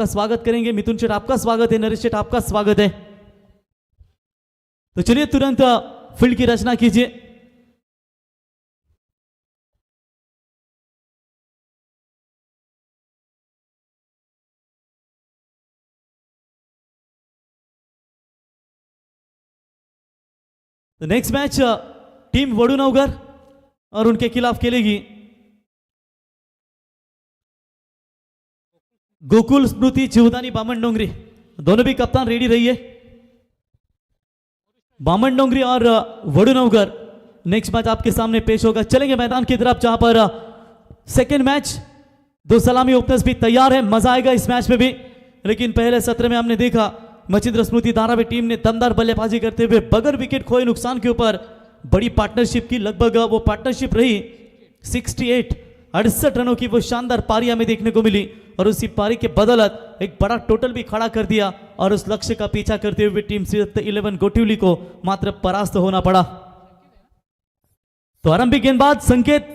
का स्वागत करेंगे। मिथुन शेठ आपका स्वागत है, नरेश शेठ आपका स्वागत है। तो चलिए तुरंत फील्ड की रचना कीजिए। नेक्स्ट मैच टीम वडुनगर और उनके खिलाफ खेलेगी गोकुल स्मृति जीवदानी बामन डोंगरी। दोनों भी कप्तान रेडी रहिए। बामन डोंगरी और वडुनगर नेक्स्ट मैच आपके सामने पेश होगा। चलेंगे मैदान की तरफ जहां पर सेकेंड मैच दो सलामी ओपनर्स भी तैयार है। मजा आएगा इस मैच में भी। लेकिन पहले सत्र में हमने देखा मचिंद्र स्मृति धारावी टीम ने दमदार बल्लेबाजी करते हुए बगैर विकेट खोए नुकसान के ऊपर बड़ी पार्टनरशिप की, लगभग वो पार्टनरशिप रही 68 रनों की वो शानदार पारी हमें देखने को मिली और उसी पारी के बदौलत एक बड़ा टोटल भी खड़ा कर दिया और उस लक्ष्य का पीछा करते हुए टीम श्रीदत्त 11 गोटिवली को मात्र परास्त होना पड़ा। तो आरंभिक गेंदबाज संकेत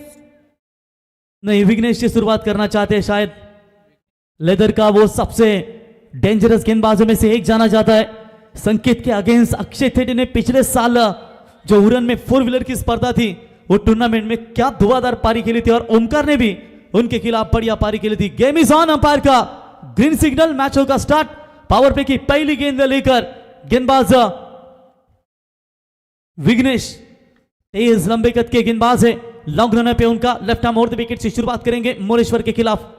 नहीं, विघ्नेश से शुरुआत करना चाहते हैं। शायद लेदर का वो सबसे डेंजरस गेंदबाजों में से एक जाना जाता है। संकेत के अगेंस्ट अक्षय थेटे ने पिछले साल जो हुरन में 4 व्हीलर की स्पर्धा थी वो टूर्नामेंट में क्या धुआंधार पारी खेली थी और ओमकार ने भी उनके खिलाफ बढ़िया पारी खेली थी। गेम इज ऑन, अंपायर का ग्रीन सिग्नल, मैच होगा स्टार्ट। पावर प्ले की पहली गेंद लेकर गेंदबाज विघ्नेश तेज लंबे कद के गेंदबाज है। लॉन्ग रनर पे उनका left arm over the wicket से शुरुआत करेंगे मोरेश्वर के खिलाफ।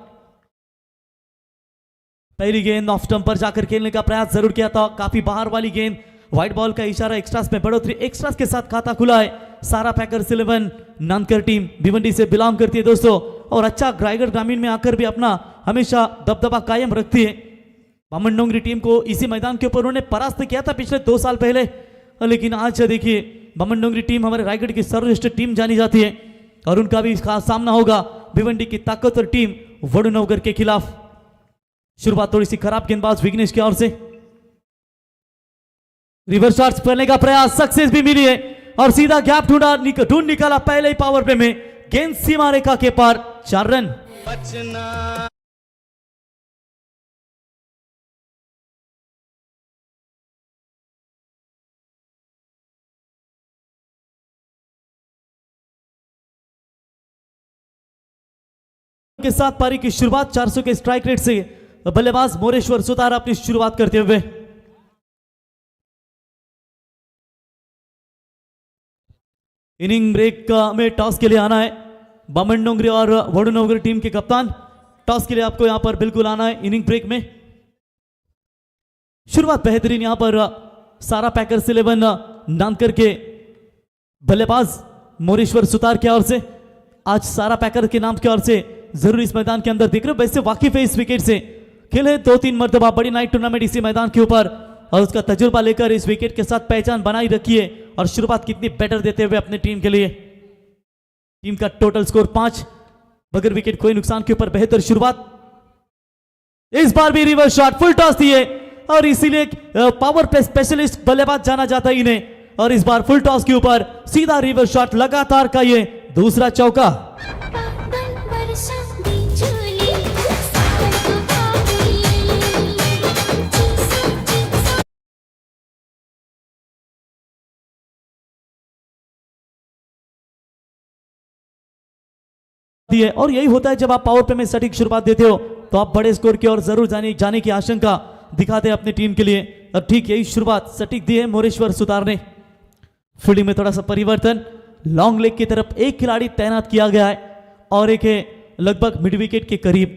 पहली गेंद ऑफ स्टंप पर जाकर खेलने का प्रयास जरूर किया था, काफी बाहर वाली गेंद। व्हाइट बॉल का इशारा, एक्स्ट्रास में बढ़ोतरी, एक्स्ट्रास के साथ खाता खुला है। सारा पैकर्स 11 नानकर टीम भिवंडी से बिलोंग करती है दोस्तों और अच्छा रायगढ़ ग्रामीण में आकर भी अपना हमेशा दबदबा कायम रखती है। बामन डोंगरी टीम को इसी मैदान के ऊपर उन्होंने परास्त किया था पिछले 2 साल पहले। लेकिन आज देखिए बामन डोंगरी टीम हमारे रायगढ़ की सर्वश्रेष्ठ टीम जानी जाती है और उनका भी खास सामना होगा भिवंडी की ताकतवर टीम वडुनगर के खिलाफ। शुरुआत थोड़ी सी खराब गेंदबाज विघ्नेश की ओर से। रिवर्स शॉट्स करने का प्रयास, सक्सेस भी मिली है और सीधा गैप ढूंढ निकाला पहले ही पावर प्ले में। गेंद सीमा रेखा के पार, 4 रन। के साथ पारी की शुरुआत 400 के स्ट्राइक रेट से बल्लेबाज मोरेश्वर सुतार अपनी शुरुआत करते हुए। इनिंग ब्रेक में टॉस के लिए आना है बामन डोंगरी और वडुनगर टीम के कप्तान। टॉस के लिए आपको यहां पर बिल्कुल आना है इनिंग ब्रेक में। शुरुआत बेहतरीन यहां पर सारा पैकर्स 11 नानकर के बल्लेबाज मोरेश्वर सुतार की ओर से। आज सारा पैकर के नाम की ओर से जरूर इस मैदान के अंदर दिख रहे हो, वैसे वाकिफ है इस विकेट से। खेले 2-3 मरतबा बड़ी नाइट टूर्नामेंट इसी मैदान के ऊपर और उसका तजुर्बा लेकर इस विकेट के साथ पहचान बनाई रखी है और शुरुआत कितनी बेटर देते हुए अपनी टीम के लिए। टीम का टोटल स्कोर 5, बगैर विकेट कोई नुकसान के ऊपर बेहतर शुरुआत। इस बार भी रिवर्स शॉट, फुल टॉस दिए और इसीलिए पावर प्ले स्पेशलिस्ट बल्लेबाज जाना जाता है इन्हें। और इस बार फुल टॉस के ऊपर सीधा रिवर्स शॉट, लगातार का ये दूसरा चौका। और यही होता है जब आप पावर प्ले में सटीक शुरुआत देते हो तो आप बड़े स्कोर की ओर जरूर जाने की आशंका दिखाते हैं अपनी टीम के लिए। और ठीक यही शुरुआत सटीक दी है मोरेश्वर सुतार ने। फील्डिंग में थोड़ा सा परिवर्तन, लॉन्ग लेग की तरफ एक खिलाड़ी तैनात किया गया है और एक है लगभग मिड विकेट के करीब।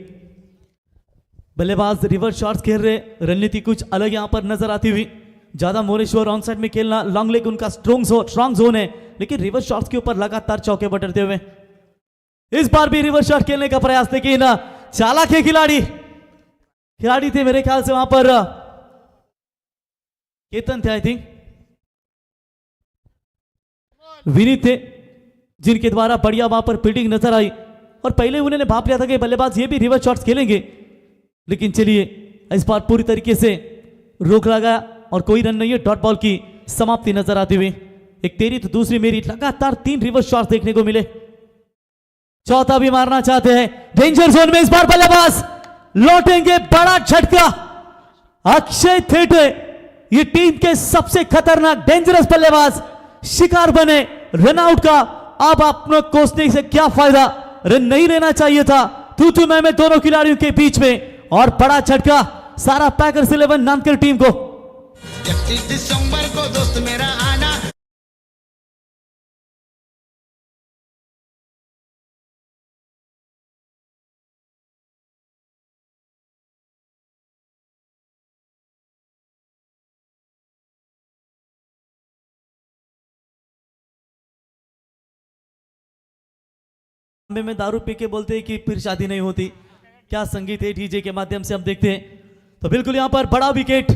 बल्लेबाज रिवर्स शॉट्स खेल रहे, रणनीति कुछ अलग यहां पर नजर आती हुई। ज्यादा मोरेश्वर ऑन साइड में खेलना, लॉन्ग लेग उनका स्ट्रॉन्ग जोन है, लेकिन रिवर्स शॉट्स के ऊपर लगातार चौके बटरते हुए इस बार भी रिवर्स शॉट खेलने का प्रयास। लेकिन चालाक है खिलाड़ी थे मेरे ख्याल से वहां पर केतन थे, आई थिंक विनीत थे, जिनके द्वारा बढ़िया वहां पर फील्डिंग नजर आई और पहले उन्होंने भाप लिया था कि बल्लेबाज ये भी रिवर्स शॉट्स खेलेंगे। लेकिन चलिए इस बार पूरी तरीके से रोक लगाया और कोई रन नहीं है। डॉट बॉल की समाप्ति नजर आती हुई, एक तेरी तो दूसरी मेरी, लगातार 3 रिवर्स शॉट्स देखने को मिले। चौथा भी मारना चाहते हैं, डेंजर जोन में इस बार बल्लेबाज लौटेंगे बड़ा झटका। अक्षय थेटे ये टीम के सबसे खतरनाक डेंजरस बल्लेबाज शिकार बने रन आउट का। अब अपने कोसने से क्या फायदा, रन नहीं लेना चाहिए था। तू मैं दोनों खिलाड़ियों के बीच में और बड़ा झटका सारा पैकर्स 11 नामकर टीम को। 31 दिसंबर को दोस्त मेरा आना। में दारू पी के बोलते हैं कि फिर शादी नहीं होती। क्या संगीत है डीजे के माध्यम से हम देखते हैं। तो बिल्कुल यहां पर बड़ा विकेट।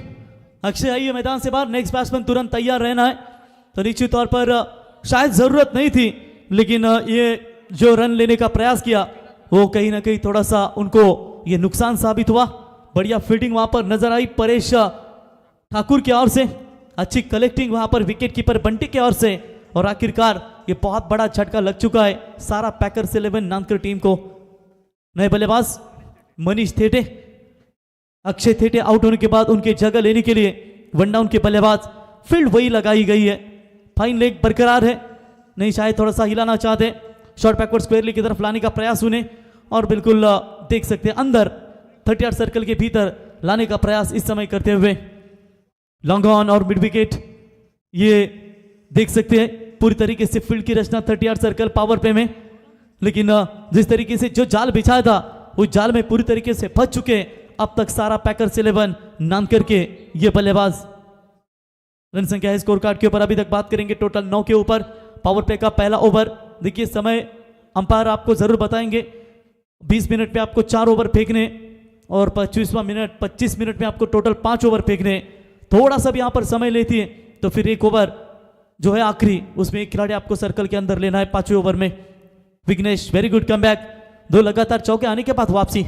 अक्षय आइए मैदान से बाहर, नेक्स्ट बैट्समैन तुरंत तैयार रहना है। तो निश्चित तौर पर शायद जरूरत नहीं थी, लेकिन ये जो रन लेने का प्रयास किया वो कहीं ना कहीं थोड़ा सा उनको ये नुकसान साबित हुआ। बढ़िया फील्डिंग वहां पर नजर आई परेश ठाकुर की ओर से, अच्छी कलेक्टिंग वहां पर विकेट कीपर बंटी की ओर से, और आखिरकार ये बहुत बड़ा झटका लग चुका है सारा पैकर्स 11 नामकर टीम को। नए बल्लेबाज मनीष थेटे, अक्षय थेटे आउट होने के बाद उनके जगह लेने के लिए वन डाउन के बल्लेबाज, फील्ड वही लगाई गई है। फाइन लेग बरकरार है, नहीं शायद थोड़ा सा हिलाना चाहते, शॉर्ट बैकवर्ड स्क्वायर लेग की तरफ लाने का प्रयास उन्हें, और बिल्कुल देख सकते हैं अंदर 30 सर्कल के भीतर लाने का प्रयास इस समय करते हुए। लॉन्ग ऑन और मिड विकेट, ये देख सकते हैं पूरी तरीके से फील्ड की रचना 30 सर्कल पावर प्ले में, लेकिन जिस तरीके से जो जाल बिछाया था उस जाल में पूरी तरीके से फंस चुके अब तक सारा पैकर्स 11 नाम करके ये बल्लेबाज। रन संख्या है स्कोर कार्ड के ऊपर, अभी तक बात करेंगे टोटल 9 के ऊपर। पावर प्ले का पहला ओवर, देखिए समय अंपायर आपको जरूर बताएंगे। 20 मिनट में आपको 4 ओवर फेंकने और 25 मिनट में आपको टोटल 5 ओवर फेंकने। थोड़ा सा भी यहां पर समय लेती है तो फिर एक ओवर जो है आखिरी, उसमें एक खिलाड़ी आपको सर्कल के अंदर लेना है 5वें ओवर में। विघ्नेश वेरी गुड कमबैक, 2 लगातार चौके आने के बाद वापसी।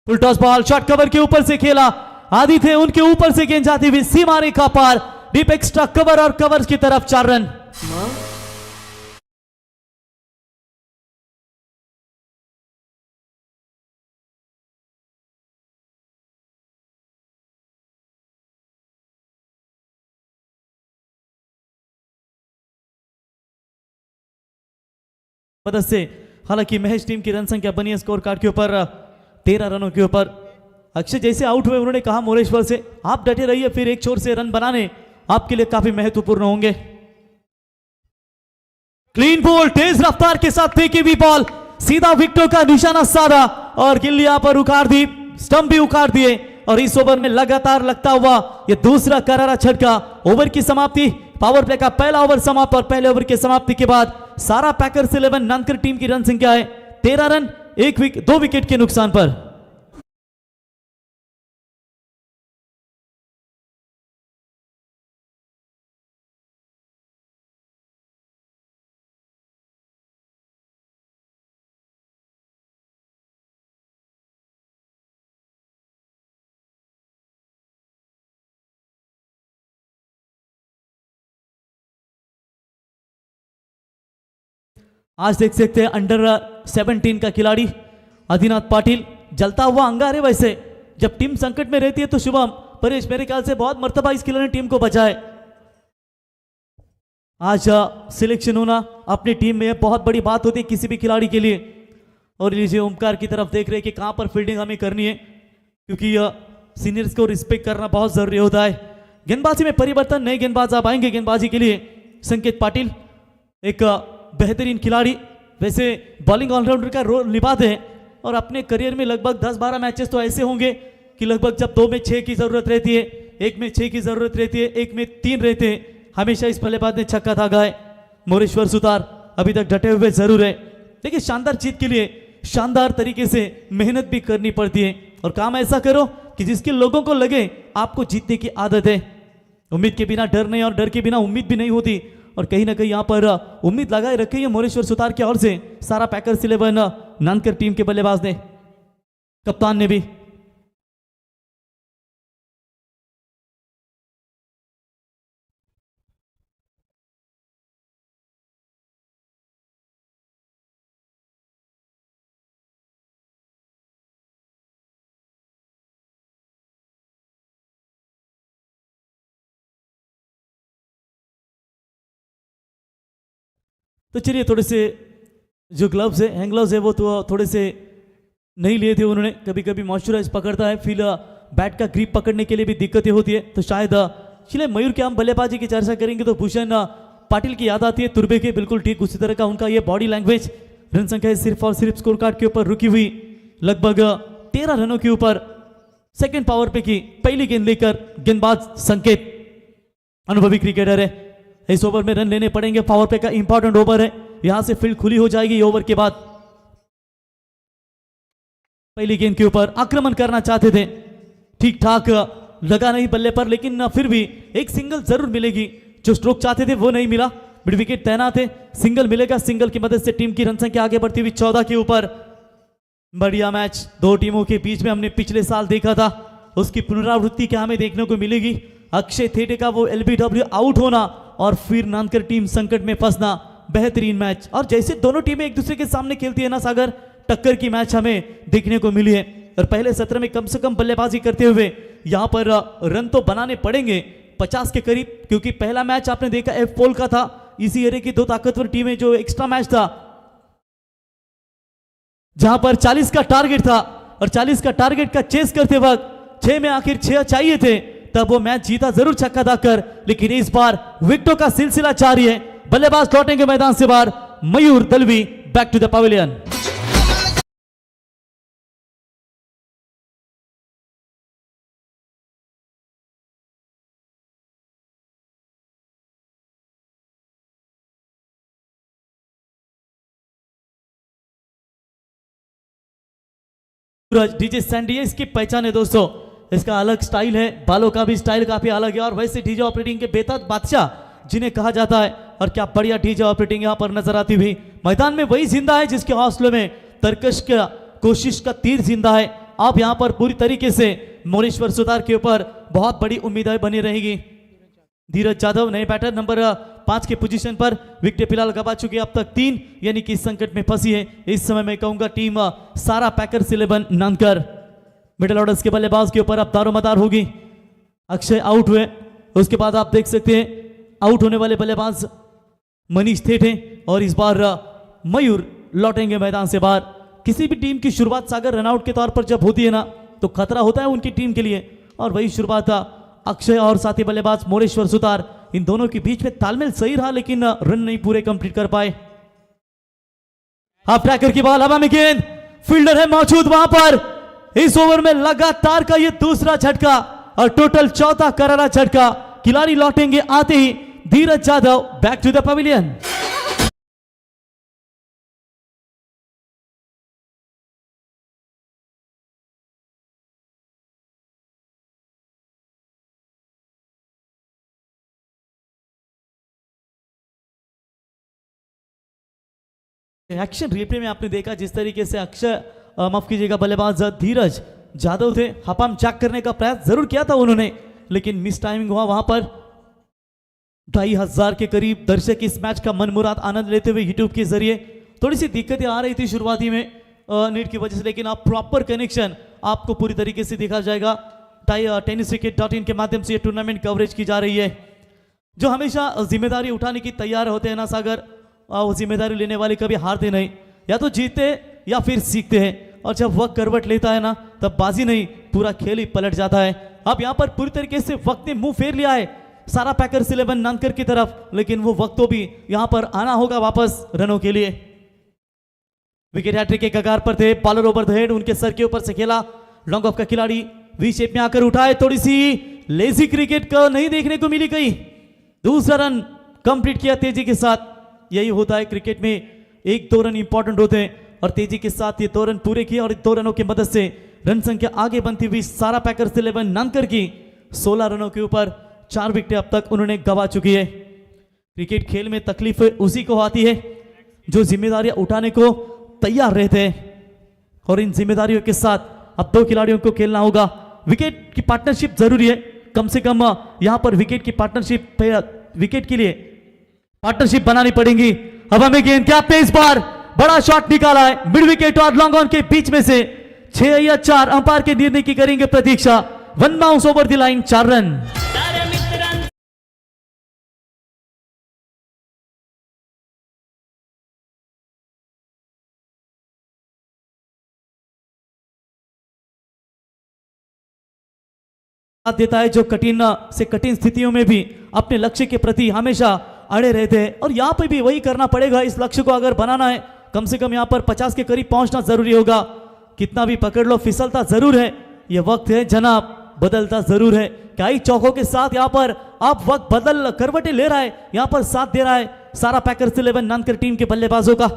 Full toss ball, shot cover के ऊपर से खेला, आदित्य उनके ऊपर से गेंद जाती हुई सीमा रेखा पार, डीप एक्स्ट्रा कवर और कवर्स की तरफ 4 रन। मदद से हालांकि महेश टीम की रन संख्या बनी है स्कोर कार्ड के ऊपर 13 रनों के ऊपर। अक्षय जैसे आउट हुए उन्होंने कहा मोरेश्वर से, आप डटे रहिए, फिर एक छोर से रन बनाने आपके लिए काफी महत्वपूर्ण होंगे। क्लीन बॉल, तेज रफ्तार के साथ फेंकी हुई बॉल, सीधा विकेटों का निशाना साधा और गिल्ली यहां पर उखाड़ दी, स्टंप भी उखाड़ दिए, और इस ओवर में लगातार लगता हुआ यह दूसरा करारा झटका। ओवर की समाप्ति, पावर प्ले का पहला ओवर समाप्त, और पहले ओवर की समाप्ति के बाद सारा पैकर्स 11 नानकर टीम की रन संख्या है 13 रन, 2 विकेट के नुकसान पर। आज देख सकते हैं अंडर 17 का खिलाड़ी आदिनाथ पाटिल, जलता हुआ अंगार है। वैसे जब टीम संकट में रहती है तो शुभम परेश मेरे ख्याल से बहुत मर्तबा इस खिलाड़ी ने टीम को बचाए। आज सिलेक्शन होना अपनी टीम में बहुत बड़ी बात होती है किसी भी खिलाड़ी के लिए। और लीजिए ओमकार की तरफ देख रहे हैं कि कहां पर फील्डिंग हमें करनी है, क्योंकि सीनियर्स को रिस्पेक्ट करना बहुत जरूरी होता है। गेंदबाजी में परिवर्तन, नए गेंदबाज आप आएंगे गेंदबाजी के लिए। संकेत पाटिल एक बेहतरीन खिलाड़ी, वैसे बॉलिंग ऑलराउंडर का रोल निभाते हैं, और अपने करियर में लगभग 10-12 मैचेस तो ऐसे होंगे कि लगभग जब 2 में 6 की जरूरत रहती है, 1 में 6 की जरूरत रहती है, 1 में 3 रहते हैं, हमेशा इस बल्लेबाज ने छक्का दागा है। मोरेश्वर सुतार अभी तक डटे हुए जरूर है, देखिए शानदार जीत के लिए शानदार तरीके से मेहनत भी करनी पड़ती है, और काम ऐसा करो कि जिसके लोगों को लगे आपको जीतने की आदत है। उम्मीद के बिना डर नहीं, और डर के बिना उम्मीद भी नहीं होती, और कहीं ना कहीं यहां पर उम्मीद लगाए रखी है मोरेश्वर सुतार की ओर से सारा पैकर्स 11 नानकर टीम के बल्लेबाज ने, कप्तान ने भी। तो चलिए थोड़े से जो ग्लव्स है हैंड ग्लव्स है वो तो थोड़े से नहीं लिए थे उन्होंने। कभी कभी मॉइस्चराइज पकड़ता है, फिर बैट का ग्रिप पकड़ने के लिए भी दिक्कतें होती है। तो शायद चलिए मयूर के हम बल्लेबाजी की चर्चा करेंगे तो भूषण पाटिल की याद आती है, तुर्बे के बिल्कुल ठीक उसी तरह का उनका ये बॉडी लैंग्वेज। रन संख्या सिर्फ और सिर्फ स्कोर कार्ड के ऊपर रुकी हुई लगभग 13 रनों के ऊपर सेकंड पावर पे की पहली गेंद लेकर गेंदबाज संकेत अनुभवी क्रिकेटर है। इस ओवर में रन लेने पड़ेंगे, पावर पे का इंपॉर्टेंट ओवर है, यहां से फील्ड खुली हो जाएगी ओवर के बाद। पहली गेंद के ऊपर आक्रमण करना चाहते थे, ठीक ठाक लगा नहीं बल्ले पर, लेकिन फिर भी एक सिंगल जरूर मिलेगी। जो स्ट्रोक चाहते थे वो नहीं मिला, मिड विकेट तैनात है, सिंगल मिलेगा। सिंगल की मदद से टीम की रन संख्या आगे बढ़ती हुई 14 के ऊपर। बढ़िया मैच दो टीमों के बीच में हमने पिछले साल देखा था, उसकी पुनरावृत्ति क्या हमें देखने को मिलेगी। अक्षय थेटे का वो एलबीडब्ल्यू आउट होना और फिर नानकर टीम संकट में फंसना, बेहतरीन मैच। और जैसे दोनों टीमें एक दूसरे के सामने खेलती है ना सागर, टक्कर की मैच हमें देखने को मिली है। और पहले सत्र में कम से कम बल्लेबाजी करते हुए यहां पर रन तो बनाने पड़ेंगे 50 के करीब, क्योंकि पहला मैच आपने देखा एफ पोल का था। इसी एरिया की दो ताकतवर टीमें, जो एक्स्ट्रा मैच था जहां पर 40 का टारगेट था और 40 का टारगेट का चेस करते वक्त 6 में आखिर 6 चाहिए थे, तब वो मैच जीता जरूर छक्का दाकर। लेकिन इस बार विकेटों का सिलसिला जारी है, बल्लेबाज लौटेंगे मैदान से बाहर। Mayur Dalvi back to the pavilion. DJ Sandy है, इसकी पहचान है दोस्तों, इसका अलग स्टाइल है, बालों का भी स्टाइल काफी अलग है। और वैसे डीजे ऑपरेटिंग के बेताज बादशाह जिन्हें कहा जाता है, और क्या बढ़िया डीजे ऑपरेटिंग यहां पर नजर आती हुई। मैदान में वही जिंदा है जिसके हौसले में तरकश का कोशिश का तीर जिंदा है। आप यहां पर पूरी तरीके से मोरेश्वर सुतार के ऊपर बहुत बड़ी उम्मीदें बनी रहेगी। धीरज यादव नए बैटर नंबर 5 के पोजीशन पर, विकेट फिलहाल गवा चुके अब तक 3, यानी कि संकट में फंसी है इस समय। मैं कहूंगा टीम सारा पैकर्स 11 नानकर। मिडिल ऑर्डर्स के बल्लेबाज के ऊपर अब दारोमदार होगी। अक्षय आउट हुए, उसके बाद आप देख सकते हैं आउट होने वाले बल्लेबाज मनीष थेट हैं। और इस बार मयूर लौटेंगे मैदान से बाहर। किसी भी टीम की शुरुआत सागर रनआउट के तौर पर जब होती है ना, तो खतरा होता है उनकी टीम के लिए। और वही शुरुआत अक्षय और साथी बल्लेबाज मोरेश्वर सुतार, इन दोनों के बीच में तालमेल सही रहा, लेकिन रन नहीं पूरे कंप्लीट कर पाए। हाफ ट्रैकर की बॉल, हवा में गेंद, फील्डर है मौजूद वहां पर। इस ओवर में लगातार का ये दूसरा झटका और टोटल चौथा करारा झटका। खिलाड़ी लौटेंगे आते ही Dhiraj Yadav back to the pavilion. Action replay में आपने देखा जिस तरीके से अक्षय माफ कीजिएगा बल्लेबाज धीरज यादव थे, हपाम चैक करने का प्रयास जरूर किया था उन्होंने, लेकिन मिस टाइमिंग हुआ वहां पर। 2500 के करीब दर्शक इस मैच का मनमुराद आनंद लेते हुए यूट्यूब के जरिए। थोड़ी सी दिक्कतें आ रही थी शुरुआती में नेट की वजह से, लेकिन आप प्रॉपर कनेक्शन आपको पूरी तरीके से दिखा जाएगा। tenniswicket.in के माध्यम से ये टूर्नामेंट कवरेज की जा रही है। जो हमेशा जिम्मेदारी उठाने की तैयार होते हैं ना सागर, वो जिम्मेदारी लेने वाले कभी हारते नहीं, या तो जीतते या फिर सीखते हैं। और जब वक्त करवट लेता है ना, तब बाजी नहीं पूरा खेल ही पलट जाता है। अब यहाँ पर पूरी तरीके से वक्त ने मुंह फेर लिया है सारा पैकर्स 11 नानकर की तरफ, लेकिन वो वक्त तो भी यहाँ पर आना होगा वापस रनों के लिए। विकेट हैट्रिक के कगार पर थे, बॉलर ओवर द हेड उनके सर के ऊपर से खेला। लॉन्ग ऑफ का खिलाड़ी वी शेप में आकर उठाए, थोड़ी सी लेजी क्रिकेट का नहीं देखने को मिली कहीं। दूसरा रन कंप्लीट किया तेजी के साथ। यही होता है क्रिकेट में, 1-2 रन इंपॉर्टेंट होते हैं और तेजी के साथ ये 2 रन पूरे किए और 2 रनों की मदद से रन संख्या आगे बनती हुई सारा पैकर्स 11 नानकर की 16 रनों के ऊपर 4 विकेटें अब तक उन्होंने गंवा चुकी है। क्रिकेट खेल में तकलीफ उसी को आती है जो जिम्मेदारियां उठाने को तैयार रहते हैं, और इन जिम्मेदारियों के साथ अब 2 खिलाड़ियों को खेलना होगा। विकेट की पार्टनरशिप जरूरी है, कम से कम यहां पर विकेट की पार्टनरशिप, विकेट के लिए पार्टनरशिप बनानी पड़ेगी। हवा में गेंद, क्या पे इस बार बड़ा शॉट निकाला है मिड विकेट और लॉन्ग ऑन के बीच में से। 6 या 4 अंपायर के निर्णय की करेंगे प्रतीक्षा। 1 bounce over the line, 4 run. साथ देता है, जो कठिन से कठिन स्थितियों में भी अपने लक्ष्य के प्रति हमेशा अड़े रहते हैं। और यहाँ पे भी वही करना पड़ेगा। इस लक्ष्य को अगर बनाना है, कम से कम यहाँ पर 50 के करीब पहुंचना जरूरी होगा। कितना भी पकड़ लो, फिसलता जरूर है। ये वक्त है जनाब, बदलता जरूर है। कई चौकों के साथ यहाँ पर अब वक्त बदल करवटें ले रहा है, यहाँ पर साथ दे रहा है सारा पैकर्स 11 नानकर टीम के बल्लेबाजों का।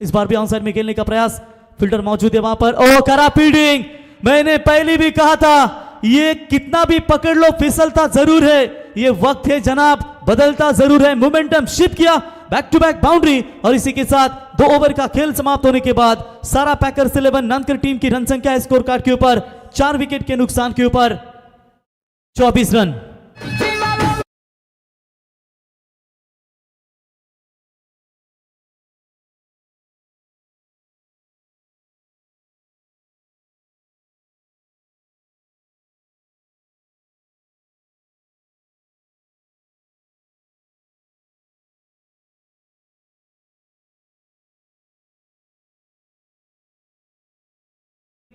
इस बार भी ऑनसाइड में खेलने का प्रयास, फील्डर मौजूद है वहां पर। ओ करा फील्डिंग, मैंने पहले भी कहा था ये कितना भी पकड़ लो फिसलता जरूर है। ये वक्त है जनाब, बदलता जरूर है। मोमेंटम शिफ्ट किया, बैक टू बैक बाउंड्री, और इसी के साथ 2 ओवर का खेल समाप्त होने के बाद सारा पैकर्स 11 नानकर टीम की रन संख्या स्कोर कार्ड के ऊपर 4 विकेट के नुकसान के ऊपर 24 रन।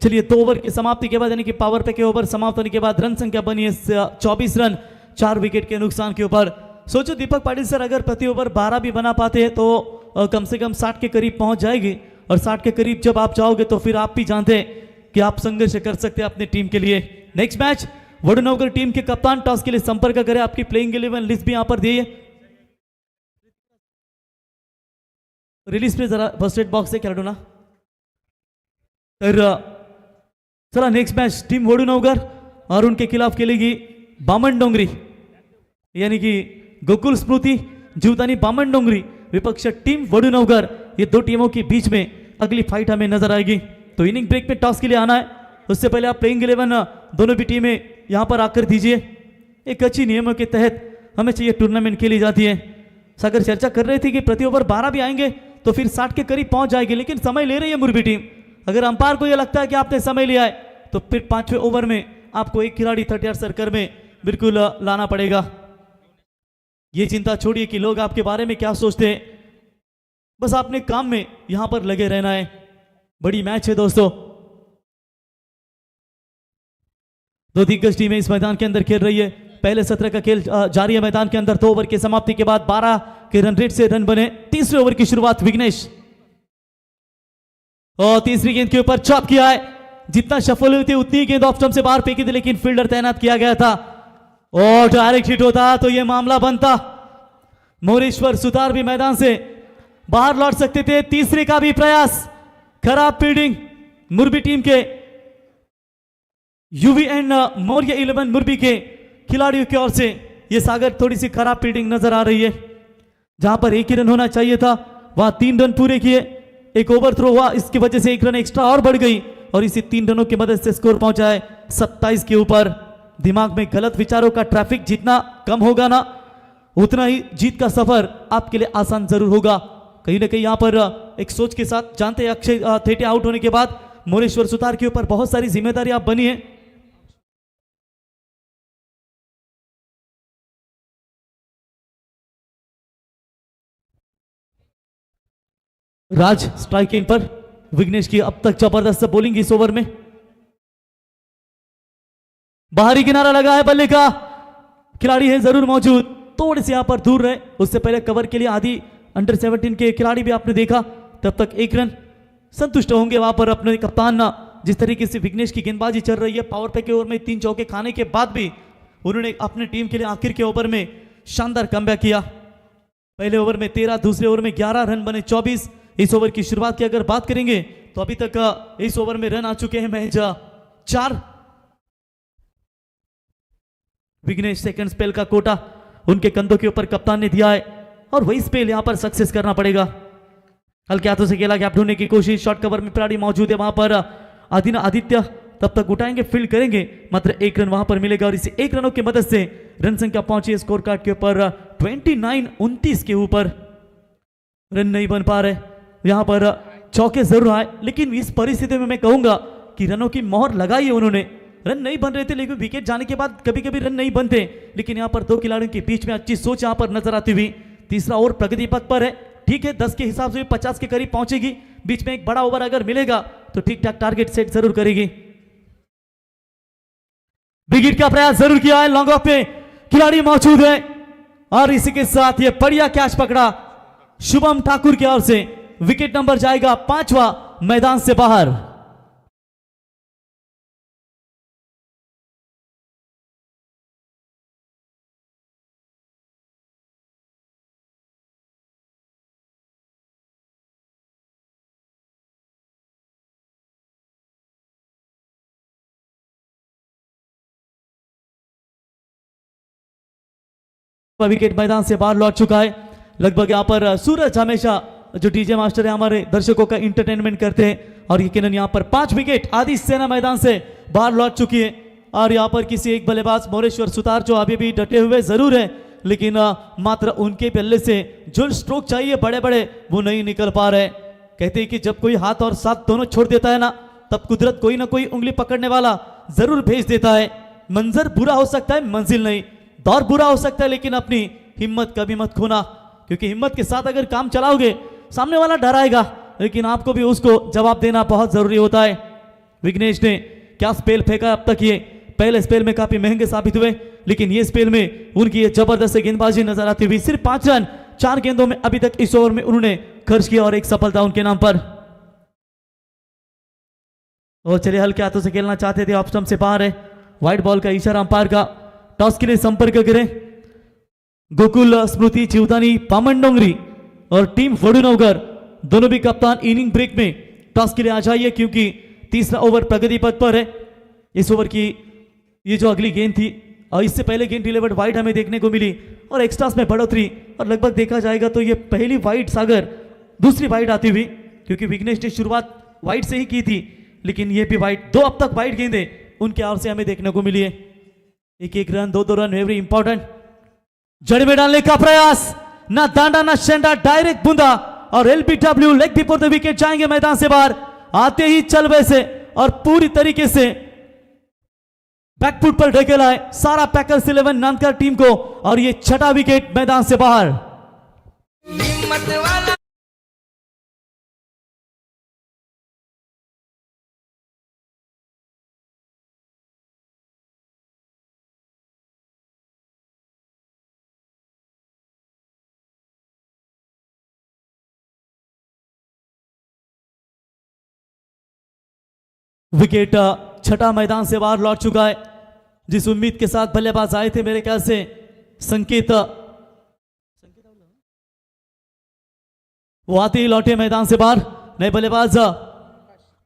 चलिए 2 ओवर की समाप्ति के बाद यानी कि पावर पे के ओवर समाप्त होने के बाद रन संख्या बनी है 24 रन 4 विकेट के नुकसान के ऊपर। सोचो दीपक पाटिल सर, अगर प्रति ओवर 12 भी बना पाते हैं तो कम से कम 60 के करीब पहुंच जाएगी। और 60 के करीब जब आप जाओगे तो फिर आप भी जानते हैं कि आप संघर्ष कर सकते हैं अपनी टीम के लिए। नेक्स्ट मैच वडनगर टीम के कप्तान टॉस के लिए संपर्क करें। आपकी प्लेइंग 11 लिस्ट भी यहां पर दी है, रिलीज पे जरा फर्स्ट एड बॉक्स से खेळाडूंना तर चला नेक्स्ट मैच टीम वडनगर और उनके खिलाफ खेलेगी बामन डोंगरी, यानी कि गोकुल स्मृति जीवतानी बामन डोंगरी विपक्ष टीम वडनगर। ये 2 टीमों के बीच में अगली फाइट हमें नजर आएगी। तो इनिंग ब्रेक में टॉस के लिए आना है, उससे पहले आप प्लेइंग 11 दोनों भी टीमें यहां पर आकर दीजिए। एक अच्छी नियमों के तहत हमेशा ये टूर्नामेंट खेली जाती है। सागर चर्चा कर रहे थे कि प्रति ओवर 12 भी आएंगे तो फिर 60 के करीब पहुंच जाएगी, लेकिन समय ले रही है मुरबी टीम। अगर अंपायर को यह लगता है कि आपने समय लिया है तो फिर 5वें ओवर में आपको एक खिलाड़ी 30 यार्ड सर्कल में बिल्कुल लाना पड़ेगा। ये चिंता छोड़िए कि लोग आपके बारे में क्या सोचते हैं, बस आपने काम में यहां पर लगे रहना है। बड़ी मैच है दोस्तों, 2 दिग्गज टीमें इस मैदान के अंदर खेल रही है। पहले 17 का खेल जारी है मैदान के अंदर। 2 ओवर की समाप्ति के बाद 12 के रन रेट से रन बने। तीसरे ओवर की शुरुआत विघ्नेश, और तीसरी गेंद के ऊपर चॉप किया है। जितना सफल हुई थी उतनी गेंद ऑफ स्टंप से बाहर फेंकी थी, लेकिन फील्डर तैनात किया गया था और डायरेक्ट हिट होता तो यह मामला बनता। मोरेश्वर सुतार भी मैदान से बाहर लौट सकते थे। तीसरे का भी प्रयास, खराब फील्डिंग मुरबी टीम के यूवी एंड मौर्य 11 मुरबी के खिलाड़ियों की ओर से। यह सागर थोड़ी सी खराब फील्डिंग नजर आ रही है। जहां पर 1 ही रन होना चाहिए था वहां 3 रन पूरे किए। एक ओवर थ्रो हुआ, इसकी वजह से 1 रन एक्स्ट्रा और बढ़ गई और इसी 3 रनों की मदद से स्कोर पहुंचा है 27 के ऊपर। दिमाग में गलत विचारों का ट्रैफिक जितना कम होगा ना, उतना ही जीत का सफर आपके लिए आसान जरूर होगा। कहीं ना कहीं यहां पर एक सोच के साथ, जानते हैं अक्षय थेटे आउट होने के बाद मोरेश्वर सुतार के ऊपर बहुत सारी जिम्मेदारी आप बनी है। राज स्ट्राइकिंग पर, विघ्नेश की अब तक जबरदस्त बॉलिंग इस ओवर में। बाहरी किनारा लगा है, बल्ले का खिलाड़ी है जरूर मौजूद, थोड़े से यहां पर दूर रहे। उससे पहले कवर के लिए आदि अंडर 17 के खिलाड़ी भी आपने देखा। तब तक 1 रन संतुष्ट होंगे वहां पर अपने कप्तान। जिस तरीके से विघ्नेश की गेंदबाजी चल रही है, पावर प्ले के ओवर में 3 चौके खाने के बाद भी उन्होंने अपनी टीम के लिए आखिर के ओवर में शानदार कमबैक किया। पहले ओवर में 13, दूसरे ओवर में 11 रन बने 24। इस ओवर की शुरुआत की अगर बात करेंगे तो अभी तक इस ओवर में रन आ चुके हैं महज 4। विघ्नेश सेकंड स्पेल का कोटा उनके कंधों के ऊपर कप्तान ने दिया है और वही स्पेल यहां पर सक्सेस करना पड़ेगा। हल्के हाथों से खेला गैप ढूंढने की कोशिश, शॉर्ट कवर में खिलाड़ी मौजूद है वहां पर। आदित्य तब तक उठाएंगे, फील्ड करेंगे, मात्र 1 रन वहां पर मिलेगा और इसी 1 रनों की मदद से रन संख्या पहुंची स्कोर कार्ड के ऊपर 29-29 के ऊपर। रन नहीं बन पा रहे, यहां पर चौके जरूर आए, लेकिन इस परिस्थिति में मैं कहूंगा कि रनों की मोहर लगाई है उन्होंने। रन नहीं बन रहे थे, लेकिन विकेट जाने के बाद कभी कभी रन नहीं बनते, लेकिन यहां पर 2 खिलाड़ियों के बीच में अच्छी सोच यहां पर नजर आती हुई। तीसरा ओवर प्रगति पथ पर है, ठीक है, 10 के हिसाब से 50 के करीब पहुंचेगी। बीच में एक बड़ा ओवर अगर मिलेगा तो ठीक ठाक टारगेट सेट जरूर करेगी। विकेट का प्रयास जरूर किया है, लॉन्ग ऑफ पे खिलाड़ी मौजूद है और इसी के साथ ये बढ़िया कैच पकड़ा शुभम ठाकुर की ओर से। विकेट नंबर जाएगा 5वां मैदान से बाहर। विकेट मैदान से बाहर लौट चुका है। लगभग यहाँ पर सूरज हमेशा जो डीजे मास्टर है हमारे दर्शकों का इंटरटेनमेंट करते हैं और यकीनन यहाँ पर 5 विकेट आदि सेना मैदान से बाहर लौट चुकी है। और यहाँ पर किसी एक बल्लेबाज मोरेश्वर सुतार जो अभी भी डटे हुए जरूर है, लेकिन मात्र उनके बल्ले से जो स्ट्रोक चाहिए बड़े बड़े वो नहीं निकल पा रहे। कहते हैं कि जब कोई हाथ और साथ दोनों छोड़ देता है ना, तब कुदरत कोई ना कोई उंगली पकड़ने वाला जरूर भेज देता है। मंजर बुरा हो सकता है, मंजिल नहीं। दौर बुरा हो सकता है, लेकिन अपनी हिम्मत कभी मत खोना, क्योंकि हिम्मत के साथ अगर काम चलाओगे सामने वाला डराएगा, लेकिन आपको भी उसको जवाब देना बहुत जरूरी होता है। विघ्नेश ने क्या स्पेल फेंका अब तक, ये पहले स्पेल में काफी महंगे साबित हुए, लेकिन ये स्पेल में उनकी ये जबरदस्त गेंदबाजी नजर आती हुई। सिर्फ 5 रन 4 गेंदों में अभी तक इस ओवर में उन्होंने खर्च किया और एक सफलता उनके नाम पर। और चलिए हल्के हाथों से खेलना चाहते थे, ऑप्शन से बाहर है। व्हाइट बॉल का इशारा अंपायर का। टॉस के लिए संपर्क करें गोकुल स्मृति जीवदानी पामंडोंगरी और टीम वडुनगर, दोनों भी कप्तान इनिंग ब्रेक में टॉस के लिए आ जाइए, क्योंकि तीसरा ओवर प्रगति पथ पर है। इस ओवर की ये जो अगली गेंद थी और इससे पहले गेंद डिलीवर्ड वाइड हमें देखने को मिली और एक्स्ट्रास में बढ़ोतरी, और लगभग देखा जाएगा तो ये पहली वाइड सागर दूसरी वाइड आती हुई, क्योंकि विघ्नेश ने शुरुआत वाइड से ही की थी, लेकिन ये भी वाइड, 2 अब तक वाइड गेंदें उनके ओर से हमें देखने को मिली है। 1-1 रन 2-2 रन वेरी इंपॉर्टेंट। जड़ में डालने का प्रयास, ना दांडा ना शेंडा, डायरेक्ट बूंदा और LBW leg before the wicket जाएंगे मैदान से बाहर। आते ही चलवे से और पूरी तरीके से बैकफुट पर ढकेला है सारा पैकर्स 11 नानकर टीम को, और ये 6ठा विकेट मैदान से बाहर। हिम्मत वाला विकेट 6ठा मैदान से बाहर लौट चुका है। जिस उम्मीद के साथ बल्लेबाज आए थे, मेरे ख्याल से संकेत वो आते ही लौटे मैदान से बाहर। नए बल्लेबाज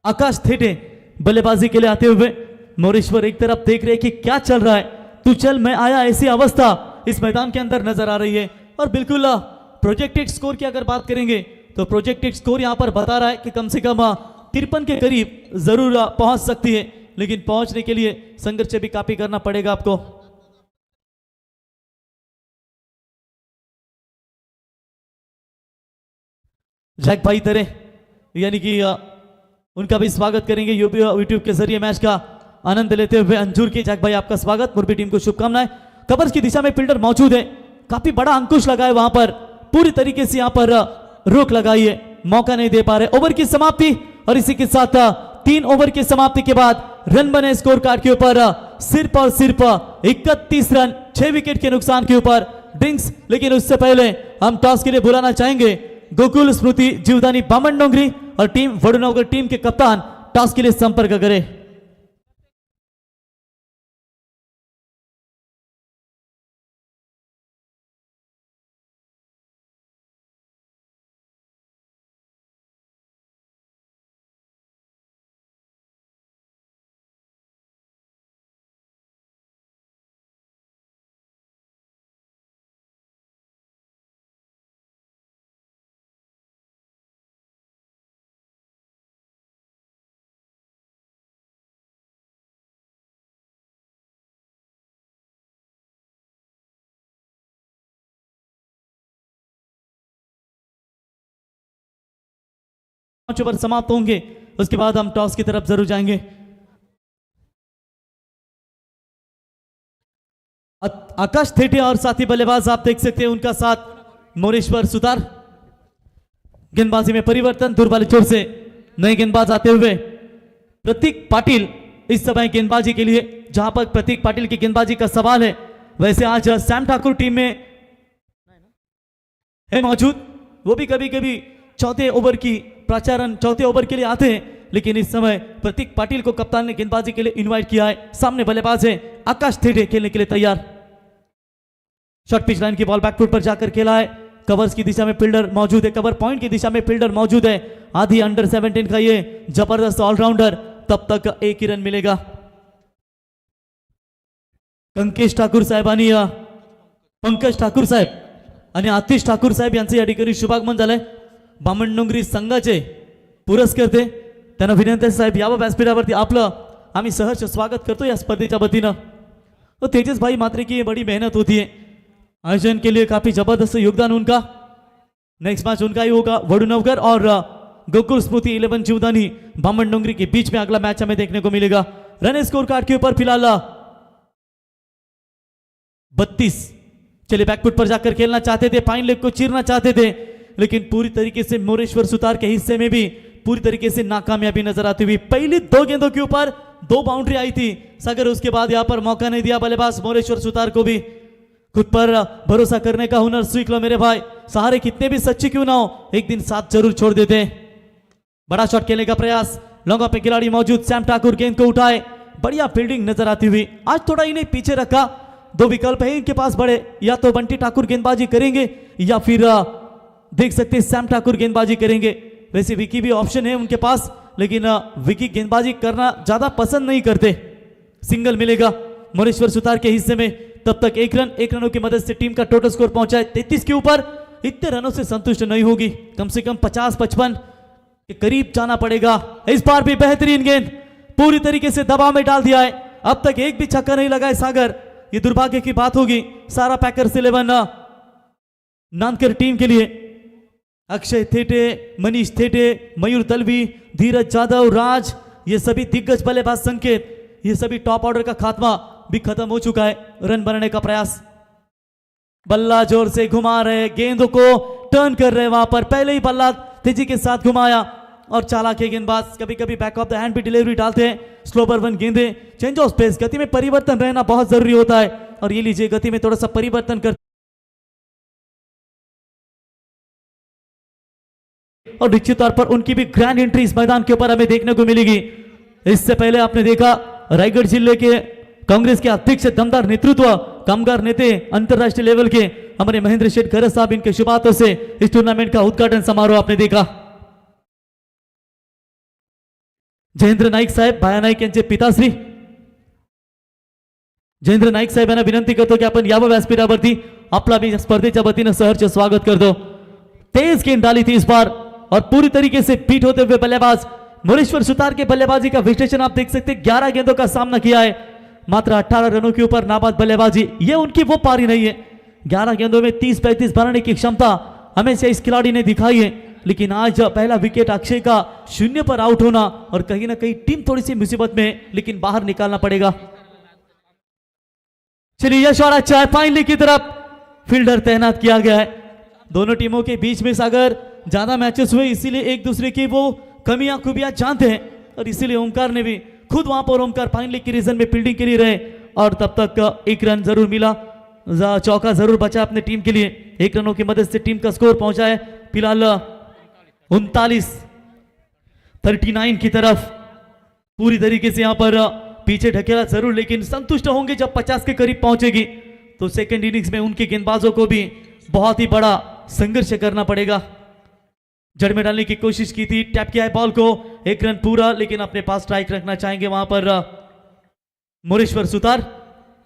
आकाश थेटे बल्लेबाजी के लिए आते हुए। मोरेश्वर एक तरफ देख रहे कि क्या चल रहा है, तू चल मैं आया, ऐसी अवस्था इस मैदान के अंदर नजर आ रही है। और बिल्कुल प्रोजेक्टेड स्कोर की अगर बात करेंगे तो प्रोजेक्टेड स्कोर यहां पर बता रहा है कि कम से कम 53 के करीब जरूर पहुंच सकती है, लेकिन पहुंचने के लिए संघर्ष भी काफी करना पड़ेगा आपको। जैक भाई तेरे यानी कि उनका भी स्वागत करेंगे यूट्यूब के जरिए मैच का आनंद लेते हुए। अंजूर के जैक भाई आपका स्वागत, मुरबी टीम को शुभकामनाएं। कवर्स की दिशा में फील्डर मौजूद है, काफी बड़ा अंकुश लगा है वहां पर, पूरी तरीके से यहां पर रोक लगाई है, मौका नहीं दे पा रहे। ओवर की समाप्ति और इसी के साथ 3 ओवर की समाप्ति के बाद रन बने स्कोर कार्ड के ऊपर सिर्फ और सिर्फ 31 रन 6 विकेट के नुकसान के ऊपर ड्रिंक्स। लेकिन उससे पहले हम टॉस के लिए बुलाना चाहेंगे गोकुल स्मृति जीवदानी बामनडोंगरी और टीम वडुनगर टीम के कप्तान टॉस के लिए संपर्क करें। ओवर समाप्त होंगे, उसके बाद हम टॉस की तरफ जरूर जाएंगे। आकाश थेटे और साथी बल्लेबाज आप देख सकते हैं, उनका साथ मोरेश्वर सुतार। गेंदबाजी में परिवर्तन, दूरवाली छोर से नए गेंदबाज आते हुए प्रतीक पाटिल इस समय गेंदबाजी के लिए जहां पर प्रतीक पाटिल की गेंदबाजी का सवाल है, वैसे आज सैम ठाकुर टीम में है मौजूद। वो भी कभी कभी चौथे ओवर की प्रचारण चौथे ओवर के लिए आते हैं, लेकिन इस समय प्रतीक पाटिल को कप्तान ने गेंदबाजी के लिए इनवाइट किया है। सामने बल्लेबाज है आकाश थेटे खेलने के लिए तैयार। शॉर्ट पिच लाइन की बॉल बैकफुट पर जाकर खेला है। कवर्स की दिशा में फील्डर मौजूद है, कवर पॉइंट की दिशा में फील्डर मौजूद है। आधी अंडर 17 का ये जबरदस्त ऑलराउंडर, तब तक एक ही रन मिलेगा। कंकेश ठाकूर साहेबांनी पंकज ठाकूर साहेब आणि आतिश ठाकूर साहेब यांचे या ठिकाणी शुभागमन झालंय। बामणडोंगरी संघाचे पुरस्कर्ते त्यांना विनंती आहे, साहेब यावं व्यासपीठावरती, आपलं आम्ही सहर्ष स्वागत करतो या स्पर्धेच्या वतीनं। तो तेजस भाई मात्रे की ये बड़ी मेहनत होती है, आयोजन के लिए काफी जबरदस्त योगदान उनका। नेक्स्ट मैच उनका ही होगा वडुनवगर और गोकुल स्मृति 11 जीवदानी बामणडोंगरी के बीच में अगला मैच हमें देखने को मिलेगा। रन स्कोर कार्ड के ऊपर फिलहाल 32। चलिए बैकफुट पर जाकर खेलना चाहते थे, फाइन लेग को चीरना चाहते थे, लेकिन पूरी तरीके से मोरेश्वर सुतार के हिस्से में भी पूरी तरीके से नाकामयाबी नजर आती हुई। पहली 2 गेंदों के ऊपर 2 बाउंड्री आई थी सागर, उसके बाद यहां पर मौका नहीं दिया बल्लेबाज मोरेश्वर सुतार को भी। खुद पर भरोसा करने का हुनर सीख लो मेरे भाई, सहारे कितने भी सच्चे क्यों ना हो, एक दिन साथ जरूर छोड़ देते। बड़ा शॉट खेलने का प्रयास, लॉन्ग पे खिलाड़ी मौजूद, सैम ठाकुर गेंद को उठाए, बढ़िया फील्डिंग नजर आती हुई। आज थोड़ा इन्हें पीछे रखा, 2 विकल्प है इनके पास बड़े, या तो बंटी ठाकुर गेंदबाजी करेंगे या फिर देख सकते हैं सैम ठाकुर गेंदबाजी करेंगे। वैसे विकी भी ऑप्शन है उनके पास, लेकिन विकी गेंदबाजी करना ज्यादा पसंद नहीं करते। सिंगल मिलेगा मोरेश्वर सुतार के हिस्से में, तब तक 1 रन, 1 रनों की मदद से टीम का टोटल स्कोर पहुंचा है 33 के ऊपर। इतने रनों से संतुष्ट नहीं होगी, कम से कम 50-55 के करीब जाना पड़ेगा। इस बार भी बेहतरीन गेंद, पूरी तरीके से दबाव में डाल दिया है। अब तक एक भी छक्का नहीं लगा है सागर, ये दुर्भाग्य की बात होगी सारा पैकर्स 11 नानकर टीम के लिए। अक्षय थेटे, मनीष थेटे, मयूर दलवी, धीरज जाधव, राज, ये सभी दिग्गज बल्लेबाज संकेत, ये सभी टॉप ऑर्डर का खात्मा भी खत्म हो चुका है। रन बनाने का प्रयास, बल्ला जोर से घुमा रहे, गेंदों को टर्न कर रहे, वहां पर पहले ही बल्ला तेजी के साथ घुमाया और चालाक है गेंदबाज, कभी कभी बैक ऑफ द हैंड भी डिलीवरी डालते हैं। स्लोवर 1 गेंदे, चेंज ऑफ स्पेस, गति में परिवर्तन रहना बहुत जरूरी होता है, और ये लीजिए गति में थोड़ा सा परिवर्तन कर, और निश्चित तौर पर उनकी भी ग्रैंड एंट्री इस मैदान के ऊपर हमें देखने को मिलेगी। इससे पहले आपने देखा रायगढ़ जिले के कांग्रेस के अध्यक्ष, दमदार नेतृत्व, कामगार नेते, अंतरराष्ट्रीय लेवल के हमारे महेंद्र शेठ खरस साहब, इनके शुभ हाथों से इस टूर्नामेंट का उद्घाटन समारोह आपने देखा। जयेंद्र नाईक साहेब, भाया नाईक यांचे पिताश्री जयेंद्र नाईक साहेब यांना विनंती करतो की आपण यावं व्यासपीठावरती, आपला मी स्पर्धेच्या वतीनं सहर्ष स्वागत करतो। तेज गेंद डाली थी इस बार और पूरी तरीके से बीट होते हुए बल्लेबाज मोरेश्वर सुतार के बल्लेबाजी का विश्लेषण आप देख सकते हैं। 11 गेंदों का सामना किया है, मात्र 18 रनों के ऊपर नाबाद बल्लेबाजी, ये उनकी वो पारी नहीं है। 11 गेंदों में 30-35 बनाने की क्षमता हमेशा इस खिलाड़ी ने दिखाई है, लेकिन आज पहला विकेट अक्षय का 0 पर आउट होना, और कहीं ना कहीं टीम थोड़ी सी मुसीबत में है, लेकिन बाहर निकालना पड़ेगा। चलिए यह शॉट अच्छा है, फाइनली की तरफ फील्डर तैनात किया गया है। दोनों टीमों के बीच में सागर ज्यादा मैचेस हुए, इसीलिए एक दूसरे की वो कमियां खूबियां जानते हैं, और इसीलिए ओमकार ने भी खुद वहां पर ओमकार फाइनली की रीजन में फील्डिंग के लिए रहे, और तब तक 1 रन जरूर मिला, चौका जरूर बचा अपने टीम के लिए। 1 रनों की मदद से टीम का स्कोर पहुंचा है फिलहाल 39 की तरफ। पूरी तरीके से यहां पर पीछे ढकेला जरूर, लेकिन संतुष्ट होंगे जब 50 के करीब पहुंचेगी, तो सेकेंड इनिंग्स में उनके गेंदबाजों को भी बहुत ही बड़ा संघर्ष करना पड़ेगा। जड़ में डालने की कोशिश की थी, टैप किया है बॉल को, 1 रन पूरा, लेकिन अपने पास स्ट्राइक रखना चाहेंगे वहां पर मोरेश्वर सुतार।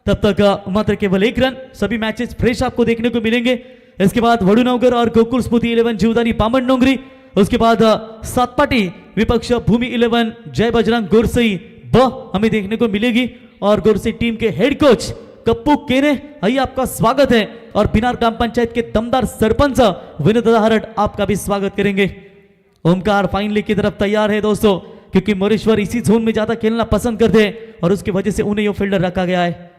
तब तक मात्र केवल 1 रन। सभी मैचेस फ्रेश आपको देखने को मिलेंगे। इसके बाद वडुनवगर और गोकुल स्मृति 11 जीवदानी बामणडोंगरी, उसके बाद सातपाटी विपक्ष भूमि 11 जय बजरंग गोरसई हमें देखने को मिलेगी, और गोरसई टीम के हेड कोच कप्पू केने, आइए आपका स्वागत है, और बिनार ग्राम पंचायत के दमदार सरपंच विनोद हरट, आपका भी स्वागत करेंगे। ओमकार फाइनली की तरफ तैयार है दोस्तों, क्योंकि मोरेश्वर इसी जोन में ज्यादा खेलना पसंद करते हैं, और उसकी वजह से उन्हें ये फील्डर रखा गया है।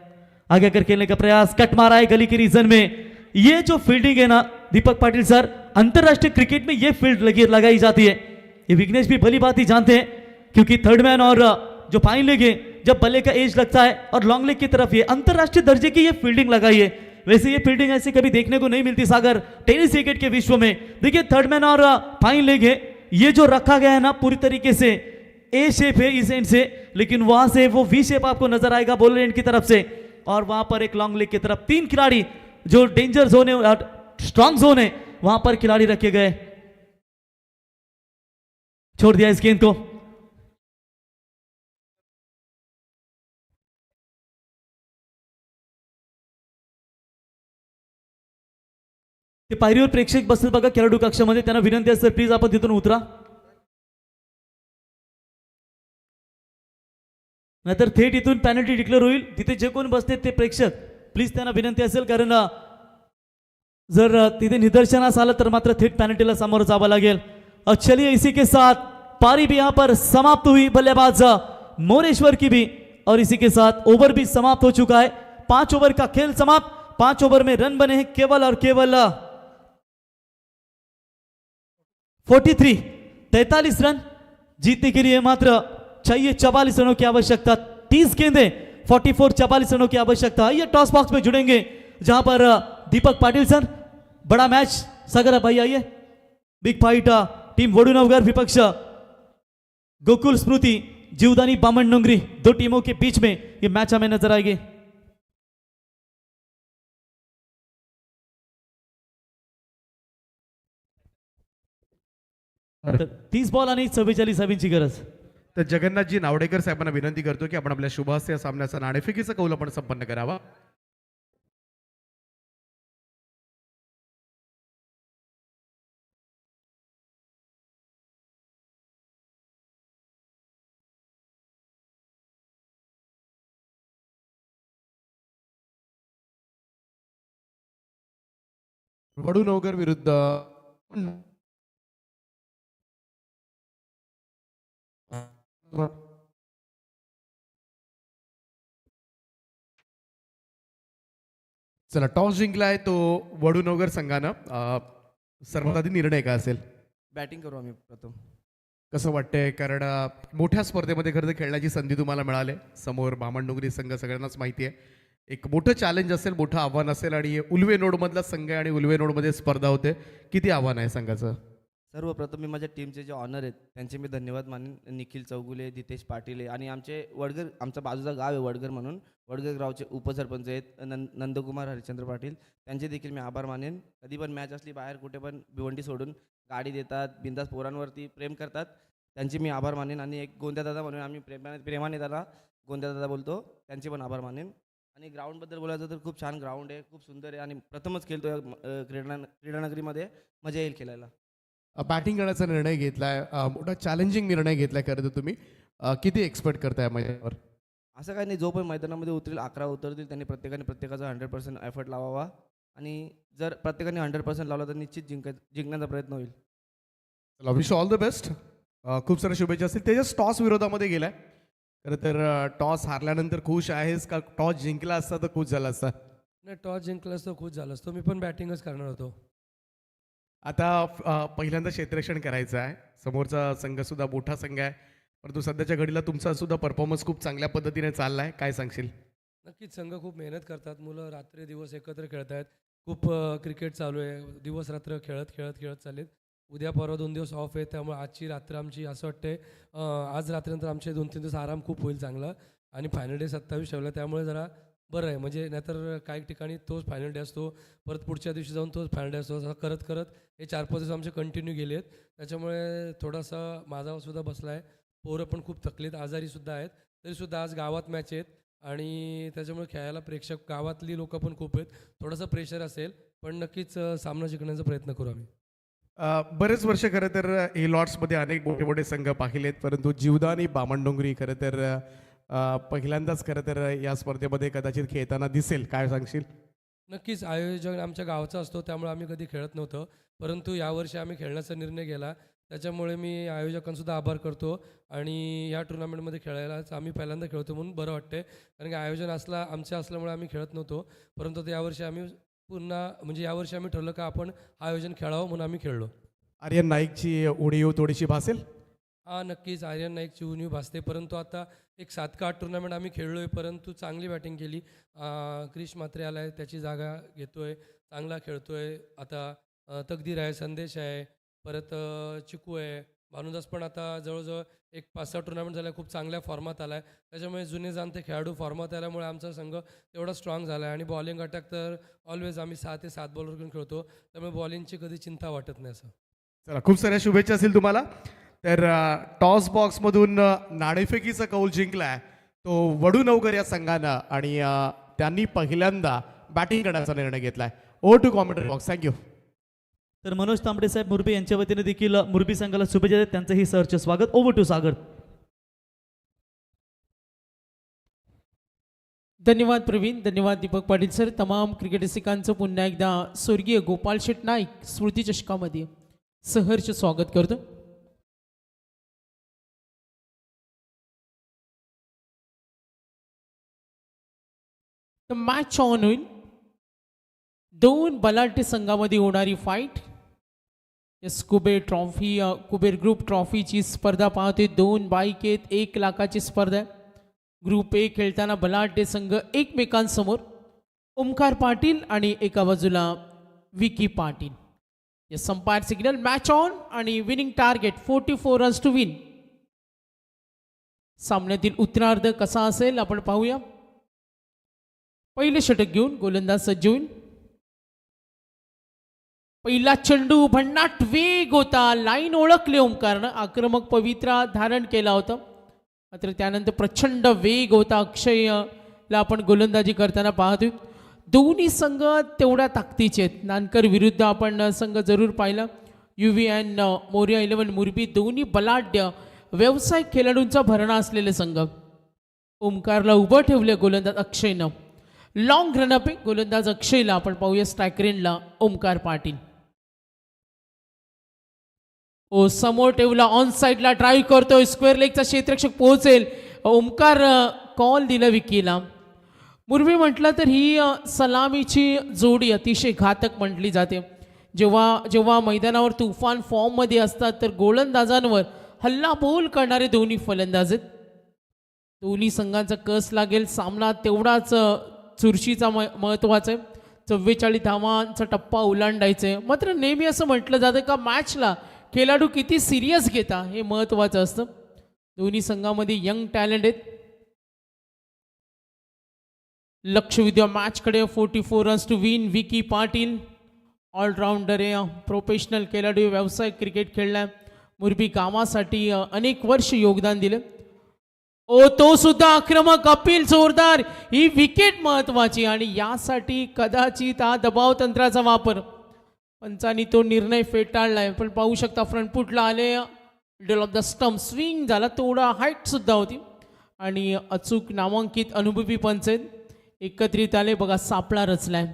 आगे कर खेलने का प्रयास, कट मारा है गली के रीजन में। ये जो फील्डिंग है ना दीपक पाटिल सर, अंतरराष्ट्रीय क्रिकेट में ये फील्ड लगाई जाती है, ये विघ्नेश भी भली बात ही जानते हैं, क्योंकि थर्ड मैन और जो फाइन लेगे जब बल्ले का एज लगता है और लॉन्ग लेग की तरफ ये अंतरराष्ट्रीय दर्जे की ये फील्डिंग लगाई है। वैसे ये फील्डिंग ऐसे कभी देखने को नहीं मिलती सागर टेनिस क्रिकेट के विश्व में। देखिए थर्ड मैन और फाइन लेग है, ये जो रखा गया है ना पूरी तरीके से ए शेप है इस एंड से, लेकिन वहां से वो वी शेप आपको नजर आएगा बॉलर एंड की तरफ से, और वहां पर एक लॉन्ग लेग की तरफ 3 खिलाड़ी जो डेंजर जोन है, स्ट्रॉन्ग जोन है, वहां पर खिलाड़ी रखे गए। छोड़ दिया इस गेंद को। ते पायरीवर प्रेक्षक बसतात बघा खेळाडू कक्षामध्ये, त्यांना विनंती असेल प्लीज आपण तिथून उतरा, नाहीतर थेट इथून पेनल्टी डिक्लेअर होईल। तिथे जे कोण बसते ते प्रेक्षक प्लीज त्यांना विनंती असेल, कारण जर तिथे निदर्शनास आलं तर मात्र थेट पेनल्टीला सामोरं जावं लागेल। और चलिए इसी के साथ पारी भी यहां पर समाप्त हुई बल्लेबाज मोरेश्वर की भी, और इसी के साथ ओवर भी समाप्त हो चुका है। 5 ओवर का खेल समाप्त। 5 ओवर में रन बने हैं केवल और केवल 43 रन। जीतने के लिए मात्र चाहिए 44 रनों की आवश्यकता। 30 गेंदें 44 रनों की आवश्यकता। ये टॉस बॉक्स में जुड़ेंगे जहां पर दीपक पाटिल सर, बड़ा मैच सागर भाई आइए, बिग फाइट टीम वडूनगर विपक्ष गोकुल स्मृति जीवदानी बामनडोंगरी, 2 टीमों के बीच में ये मैच हमें नजर आएगी। तर 30 बॉल आणि 44 धावांची गरज। तर जगन्नाथजी नावडेकर साहेबांना विनंती करतो की आपण आपल्या शुभहस्त या सामन्याचा नाणेफेकीचा कौल आपण संपन्न करावा। वडूनगर विरुद्ध चला टॉस जिंकलाय तो वडूनगर संघानं। सर्वात आधी निर्णय काय असेल? बॅटिंग करू आम्ही प्रथम। कसं वाटतंय? कारण मोठ्या स्पर्धेमध्ये खरं तर खेळण्याची संधी तुम्हाला मिळाली। समोर बामणडोंगरी संघ सगळ्यांनाच माहिती आहे, एक मोठं चॅलेंज असेल, मोठं आव्हान असेल, आणि उल्वे नोडमधला संघ आहे आणि उल्वे नोडमध्ये स्पर्धा होते। किती आव्हान आहे संघाचं? सर्वप्रथम मी माझ्या टीमचे जे ऑनर आहेत त्यांचे मी धन्यवाद मानेन। निखिल चौगुले, दितेश पाटील आणि आमचे वडगर, आमचा बाजूचा गाव आहे वडगर म्हणून, वडगर गावचे उपसरपंच आहेत नंदकुमार हरिश्चंद्र पाटील, त्यांचे देखील मी आभार मानेन। कधी पण मॅच असली बाहेर कुठे पण भिवंडी सोडून गाडी देतात, बिंदास पोरांवरती प्रेम करतात, त्यांचे मी आभार मानेन। आणि एक गोंद्यादादा म्हणून आम्ही प्रेमाने त्याला गोंद्यादादा बोलतो, त्यांचे पण आभार मानेन। आणि ग्राउंडबद्दल बोलायचं तर खूप छान ग्राउंड आहे, खूप सुंदर आहे आणि प्रथमच खेळतो क्रीडानगरीमध्ये, मजा येईल खेळायला। बॅटिंग करण्याचा निर्णय घेतलाय, मोठा चॅलेंजिंग निर्णय घेतलाय खरं तर तुम्ही। किती एक्सपेक्ट करताय मैदानावर? असं काही नाही, जो पण मैदानामध्ये उतरेल 11 उतरतील, त्यांनी प्रत्येकाचा 100% एफर्ट लावावा, आणि जर प्रत्येकाने 100% लावला तर निश्चित जिंकण्याचा प्रयत्न होईल। चला विश ऑल द बेस्ट, खूप साऱ्या शुभेच्छा असतील। तेजस टॉस विरोधामध्ये गेलाय, खरं तर टॉस हारल्यानंतर खुश आहेस का? टॉस जिंकला असता तर खुश झाला असता? नाही, टॉस जिंकला असतो खुश झाला असतो, मी पण बॅटिंगच करणार होतो। आता पहिल्यांदा क्षेत्ररक्षण करायचं आहे, समोरचा संघ सुद्धा मोठा संघ आहे, परंतु सध्याच्या घडीला तुमचा सुद्धा परफॉर्मन्स खूप चांगल्या पद्धतीने चाललाय, काय सांगशील? नक्कीच संघ खूप मेहनत करतात, मुलं रात्री दिवस एकत्र खेळत आहेत, खूप क्रिकेट चालू आहे, दिवस रात्र खेळत चाललेत। उद्या परवा 2 दिवस ऑफ आहे, त्यामुळे आजची रात्र आमची असं वाटते आज रात्रीनंतर आमचे 2-3 दिवस आराम खूप होईल चांगला, आणि फायनल डे 27 ठेवला, त्यामुळे जरा बरं आहे। म्हणजे नाहीतर काही ठिकाणी तोच फायनल डे असतो, परत पुढच्या दिवशी जाऊन तोच फायनल डे असतो, असं करत हे 4-5 दिवस आमचे कंटिन्यू गेले आहेत, त्याच्यामुळे थोडासा माझासुद्धा बसला आहे। पोरं पण खूप थकलीत, आजारीसुद्धा आहेत, तरीसुद्धा आज गावात मॅच आहेत आणि त्याच्यामुळे खेळायला प्रेक्षक गावातली लोकं पण खूप आहेत, थोडंसं प्रेशर असेल, पण नक्कीच सामना जिंकण्याचा प्रयत्न करू आम्ही। बरेच वर्ष खरं तर ए लॉट्समध्ये अनेक मोठे मोठे संघ पाहिलेत, परंतु जीवदानी बामणडोंगरी खरं तर पहिल्यांदाच खरं तर या स्पर्धेमध्ये कदाचित खेळताना दिसेल, काय सांगशील? नक्कीच आयोजन आमच्या गावचा असतो, त्यामुळे आम्ही कधी खेळत नव्हतो, परंतु यावर्षी आम्ही खेळण्याचा निर्णय केला, त्याच्यामुळे मी आयोजकांसुद्धा आभार करतो। आणि या टुर्नामेंटमध्ये खेळायलाच आम्ही पहिल्यांदा खेळतो म्हणून बरं वाटते, कारण की आयोजन आमच्या असल्यामुळे आम्ही खेळत नव्हतो, परंतु यावर्षी आम्ही म्हणजे यावर्षी आम्ही ठरलं का आपण आयोजन खेळावं म्हणून आम्ही खेळलो। आर्यन नाईकची उणीव थोडीशी भासेल? हां, नक्कीच आर्यन नाईकची उणीव भासते, परंतु आता एक 7 का 8 टुर्नामेंट आम्ही खेळलो आहे, परंतु चांगली बॅटिंग केली. क्रिश मात्रे आला आहे, त्याची जागा घेतो आहे, चांगला खेळतो आहे. आता तकदीर आहे, संदेश आहे, परत चिकू आहे, भानुदास पण आता जवळजवळ एक 5-6 टुर्नामेंट झाल्या, खूप चांगल्या फॉर्मात आला आहे. त्याच्यामुळे जुने जाणते खेळाडू फॉर्मात आल्यामुळे आमचा संघ तेवढा स्ट्रॉंग झाला आहे. आणि बॉलिंग अटॅक तर ऑलवेज आम्ही 6 ते 7 बॉलर घेऊन खेळतो, त्यामुळे बॉलिंगची कधी चिंता वाटत नाही असं. चला, खूप साऱ्या शुभेच्छा असतील तुम्हाला. तर टॉस बॉक्समधून नाणेफेकीचा कौल जिंकलाय तो वडूनवकर या संघानं आणि त्यांनी पहिल्यांदा बॅटिंग करण्याचा निर्णय घेतलाय. Over to commentary box. Thank you. तर मनोज तांबडे साहेब मुरबी यांच्या वतीने देखील मुरबी संघाला शुभेच्छा देत त्यांचंही सहर्ष स्वागत. ओव्हर टू सागर. धन्यवाद प्रवीण, धन्यवाद दीपक पाटील सर. तमाम क्रिकेट रसिकांचं पुन्हा एकदा स्वर्गीय गोपाल शेट नाईक स्मृती चषकामध्ये सहर्ष स्वागत करतो. मॅच ऑन होईल. दोन बलाढ्य संघामध्ये होणारी फाईट. यस, कुबेर ग्रुप ट्रॉफीची स्पर्धा पाहतोय. 2 बाईक आहेत, 1 लाखाची स्पर्धा आहे. ग्रुप ए खेळताना बलाढ्य संघ एकमेकांसमोर ओमकार पाटील आणि एका बाजूला Vicky Patil. Yes, umpire signal match on आणि winning target 44 runs to win. सामन्यातील उत्तरार्ध कसा असेल आपण पाहूया. पहिले षटक घेऊन गोलंदाज सज्ज होईल. पहिला चेंडू भन्नाट वेग होता. लाईन ओळखले ओमकारनं, आक्रमक पवित्रा धारण केला होता. मात्र त्यानंतर प्रचंड वेग होता. अक्षयला आपण गोलंदाजी करताना पाहतोय. दोन्ही संघ तेवढ्या ताकदीचे आहेत. नानकर विरुद्ध आपण संघ जरूर पाहिला. UV and मोरिया 11 मुरबी दोन्ही बलाढ्य व्यावसायिक खेळाडूंचा भरणा असलेले संघ. ओमकारला उभं ठेवले गोलंदाज अक्षयनं. लॉंग रनअप आहे गोलंदाज अक्षयला. आपण पाहूया स्ट्राईक रेंजला ओमकार पाटील. समोर ठेवला, ऑन साईडला ड्राईव्ह करतोय. स्क्वेअर लेगचा क्षेत्ररक्षक पोहोचेल. ओमकार कॉल दिला विकीला. मुरबी म्हटलं तर ही सलामीची जोडी अतिशय घातक म्हटली जाते. जेव्हा मैदानावर तुफान फॉर्ममध्ये असतात तर गोलंदाजांवर हल्लाबोल करणारे दोन्ही फलंदाज आहेत. दोन्ही संघांचा कस लागेल. सामना तेवढाच चुरशीचा महत्त्वाचा आहे. 44 धावांचा टप्पा ओलांडायचा आहे. मात्र नेहमी असं म्हटलं जातं का मॅचला खेळाडू किती सिरियस घेता हे महत्त्वाचं असतं. दोन्ही संघामध्ये यंग टॅलेंट आहेत. लक्ष विद्या मॅचकडे. 44 runs to win. Vicky Patil allrounder आहे, प्रोफेशनल खेळाडू, व्यावसायिक क्रिकेट खेळला. मुरबी गावासाठी अनेक वर्ष योगदान दिलं. तो सुद्धा आक्रमक अपील जोरदार. ही विकेट महत्वाची आणि यासाठी कदाचित हा दबाव तंत्राचा वापर. पंचांनी तो निर्णय फेटाळलाय. पण पाहू शकता फ्रंटफुटला आले. Middle of the stump swing झाला. थोडा हाईट सुद्धा होती आणि अचूक नामांकित अनुभवी पंच आहेत. एकत्रित आले बघा, सापळा रचलाय.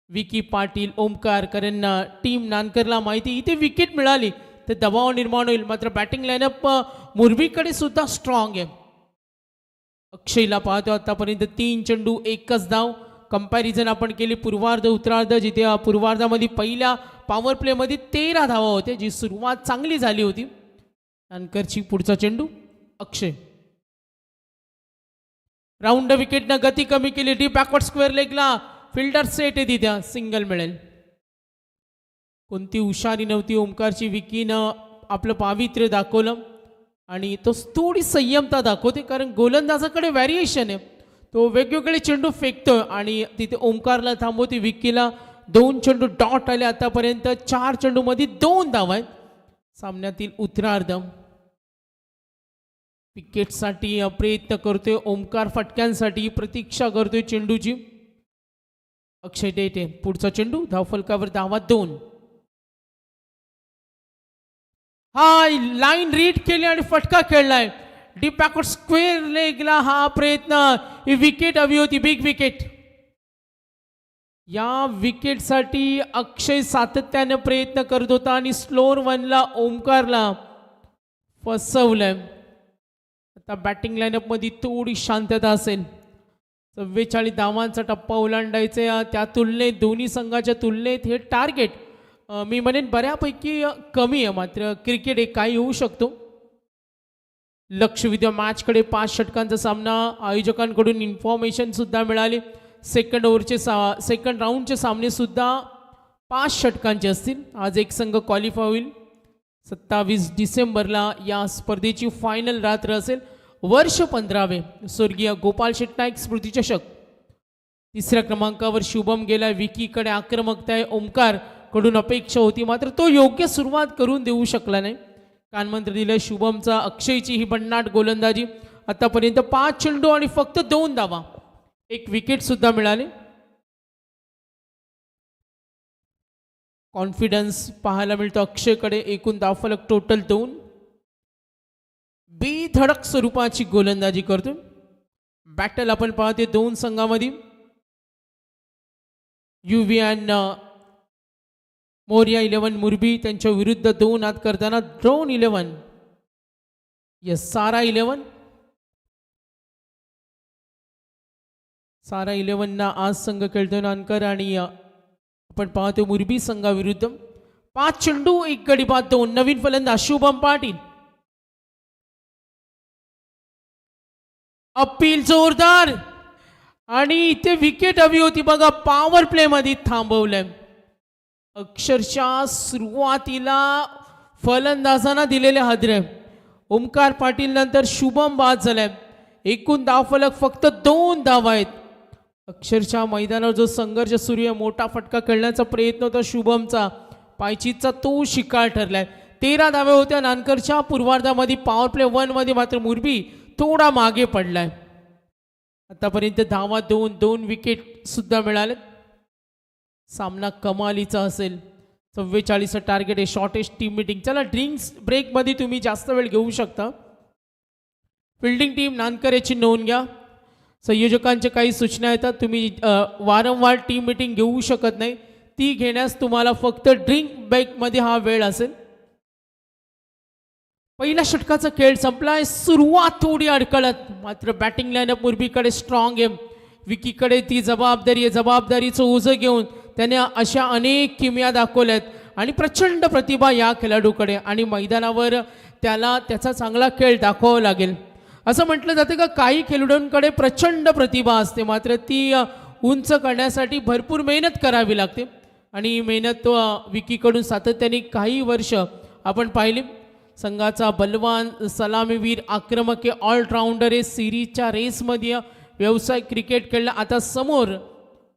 विकी पाटील, ओमकार, कारण टीम नानकरला माहिती इथे विकेट मिळाली तर दबाव निर्माण होईल. मात्र बॅटिंग लाईनअप मुरबीकडे सुद्धा स्ट्रॉंग आहे. अक्षयला पाहतो आतापर्यंत 3 चेंडू 1च धाव. कंपॅरिझन आपण केली पूर्वार्ध उत्तरार्ध, जिथे पूर्वार्धामध्ये पहिल्या पॉवर प्लेमध्ये 13 धावा होते, जी सुरुवात चांगली झाली होती. नानकरची पुढचा चेंडू अक्षय. राऊंड विकेटनं गती कमी केली. डीप बॅकवर्ड स्क्वेअर लेगला फिल्डर सेट आहे तिथे, सिंगल मिळेल. कोणती हुशारी नव्हती ओमकारची. विकीनं आपलं पावित्र्य दाखवलं आणि तो थोडी संयमता दाखवते, कारण गोलंदाजाकडे व्हॅरिएशन आहे. तो वेगवेगळे चेंडू फेकतोय आणि तिथे ओमकारला थांबवते. विकीला 2 चेंडू डॉट आले आतापर्यंत. 4 चेंडूमध्ये 2 धावा आहेत. सामन्यातील उत्तरार्ध विकेटसाठी प्रयत्न करतोय ओमकार. फटक्यांसाठी प्रतीक्षा करतोय चेंडूची. अक्षय डेटे पुढचा चेंडू. धावफलकावर धावा 2. हा लाईन रीड केली आणि फटका खेळलाय. डीप बॅकवर्ड स्क्वेअर लेगला हा प्रयत्न. ही विकेट हवी होती, बिग विकेट. या विकेटसाठी अक्षय सातत्याने प्रयत्न करत होता आणि स्लोअर 1ला ओमकारला फसवलंय. आता बॅटिंग लाईनअपमध्ये थोडी शांतता असेल. 44 धावांचा टप्पा ओलांडायचा. त्या तुलनेत दोन्ही संघाच्या तुलनेत हे टार्गेट मी म्हणेन बऱ्यापैकी कमी आहे. मात्र क्रिकेट हे काही होऊ शकतो. लक्ष विद्या मॅचकडे 5 षटकांचा सामना. आयोजकांकडून इन्फॉर्मेशन सुद्धा मिळाली. सेकंड राऊंडचे सामने सुद्धा 5 षटकांचे असतील. आज एक संघ क्वालिफाय होईल. 27 डिसेंबरला या स्पर्धेची फायनल रात्र असेल. वर्ष 15वे स्वर्गीय गोपाल शेटनाईक स्मृती चषक. तिसऱ्या क्रमांकावर शुभम गेला. विकीकडे आक्रमकता आहे. ओमकार कडून अपेक्षा होती मात्र तो योग्य सुरुवात करून देऊ शकला नाही. कानमंत्र दिलं शुभमचा. अक्षयची ही भन्नाट गोलंदाजी. आतापर्यंत 5 चेंडू आणि फक्त 2 धावा. एक विकेट सुद्धा मिळाले. कॉन्फिडन्स पाहायला मिळतो अक्षयकडे. एकूण धावफलक टोटल 2. बेधडक स्वरूपाची गोलंदाजी करतो. बॅटल आपण पाहते 2 संघामध्ये. युवी अँड मोरिया 11 मुरबी त्यांच्या विरुद्ध 2 आत करताना ड्रोन 11 यस सारा 11. सारा 11 ना आज संघ खेळतोय नानकर आणि आपण पाहतो मुरबी संघाविरुद्ध. 5 चेंडू 1 गडी बाद 2. नवीन फलंदाज शुभम पाटील. अपील जोरदार आणि इथे विकेट हवी होती बघा. पॉवर प्ले मध्ये थांबवलंय. अक्षरशः सुरुवातीला फलंदाजांना दिलेले हादरे. ओमकार पाटील नंतर शुभम बाद झालाय. एकूण धावफलक फक्त 2 धावा आहेत. अक्षरशः मैदानावर जो संघर्ष सुरू आहे, मोठा फटका खेळण्याचा प्रयत्न होता शुभमचा, पायचीतचा तो शिकार ठरलाय. 13 धावे होत्या नानकरच्या पूर्वार्धामध्ये. पॉवर प्ले 1 मध्ये मात्र मुरबी थोडा मागे पडलाय. आतापर्यंत धावा 2 विकेट सुद्धा मिळाले. सामना कमालीचा असेल. 44 टार्गेट आहे. Shortest team meeting. चला ड्रिंक्स ब्रेकमध्ये तुम्ही जास्त वेळ घेऊ शकता. फिल्डिंग टीम नानकर याची नोंद घ्या. संयोजकांच्या काही सूचना येतात. तुम्ही वारंवार टीम मीटिंग घेऊ शकत नाही. ती घेण्यास तुम्हाला फक्त ड्रिंक ब्रेकमध्ये हा वेळ असेल. पहिल्या षटकाचा खेळ संपलाय. सुरुवात थोडी अडकळत मात्र बॅटिंग लाईनअप मुरबीकडे स्ट्रॉंग आहे. विकीकडे ती जबाबदारी आहे. जबाबदारीचं ओझं घेऊन त्याने अशा अनेक किमया दाखवल्यात आणि प्रचंड प्रतिभा या खेळाडूकडे आणि मैदानावर त्याला त्याचा चांगला खेळ दाखवावा लागेल. असं म्हटलं जातं का काही खेळाडूंकडे प्रचंड प्रतिभा असते मात्र ती उंच करण्यासाठी भरपूर मेहनत करावी लागते आणि मेहनत विकीकडून सातत्याने काही वर्ष आपण पाहिली. संघाचा बलवान सलामीवीर, आक्रमक, ऑलराऊंडर आहे. सिरीजच्या रेसमध्ये व्यावसायिक क्रिकेट खेळला. आता समोर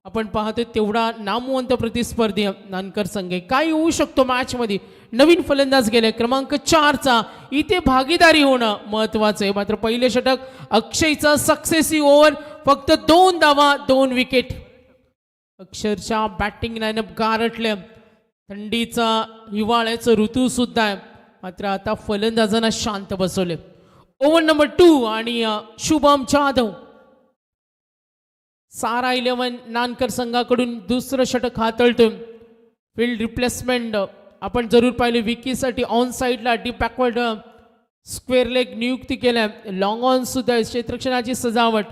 आपण पाहतो तेवढा नामवंत प्रतिस्पर्धी नानकर संघ आहे. काय होऊ शकतो मॅचमध्ये. नवीन फलंदाज गेले क्रमांक 4चा. इथे भागीदारी होणं महत्वाचं आहे. मात्र पहिले षटक अक्षयचा सक्सेसिव्ह ओव्हर. फक्त 2 धावा 2 विकेट. अक्षरशः बॅटिंग लाईनअप गारटले. थंडीचा हिवाळ्याचं ऋतू सुद्धा आहे मात्र आता फलंदाजांना शांत बसवले. ओव्हर नंबर 2 आणि शुभम जाधव. सारा 11 नानकर संघाकडून दुसरं षटक हाताळतोय. फील्ड रिप्लेसमेंट आपण जरूर पाहिले. विकीसाठी ऑन साईडला डीप बॅकवर्ड स्क्वेअर लेग नियुक्ती केल्या. लॉंग ऑन सुद्धा क्षेत्ररक्षणाची सजावट.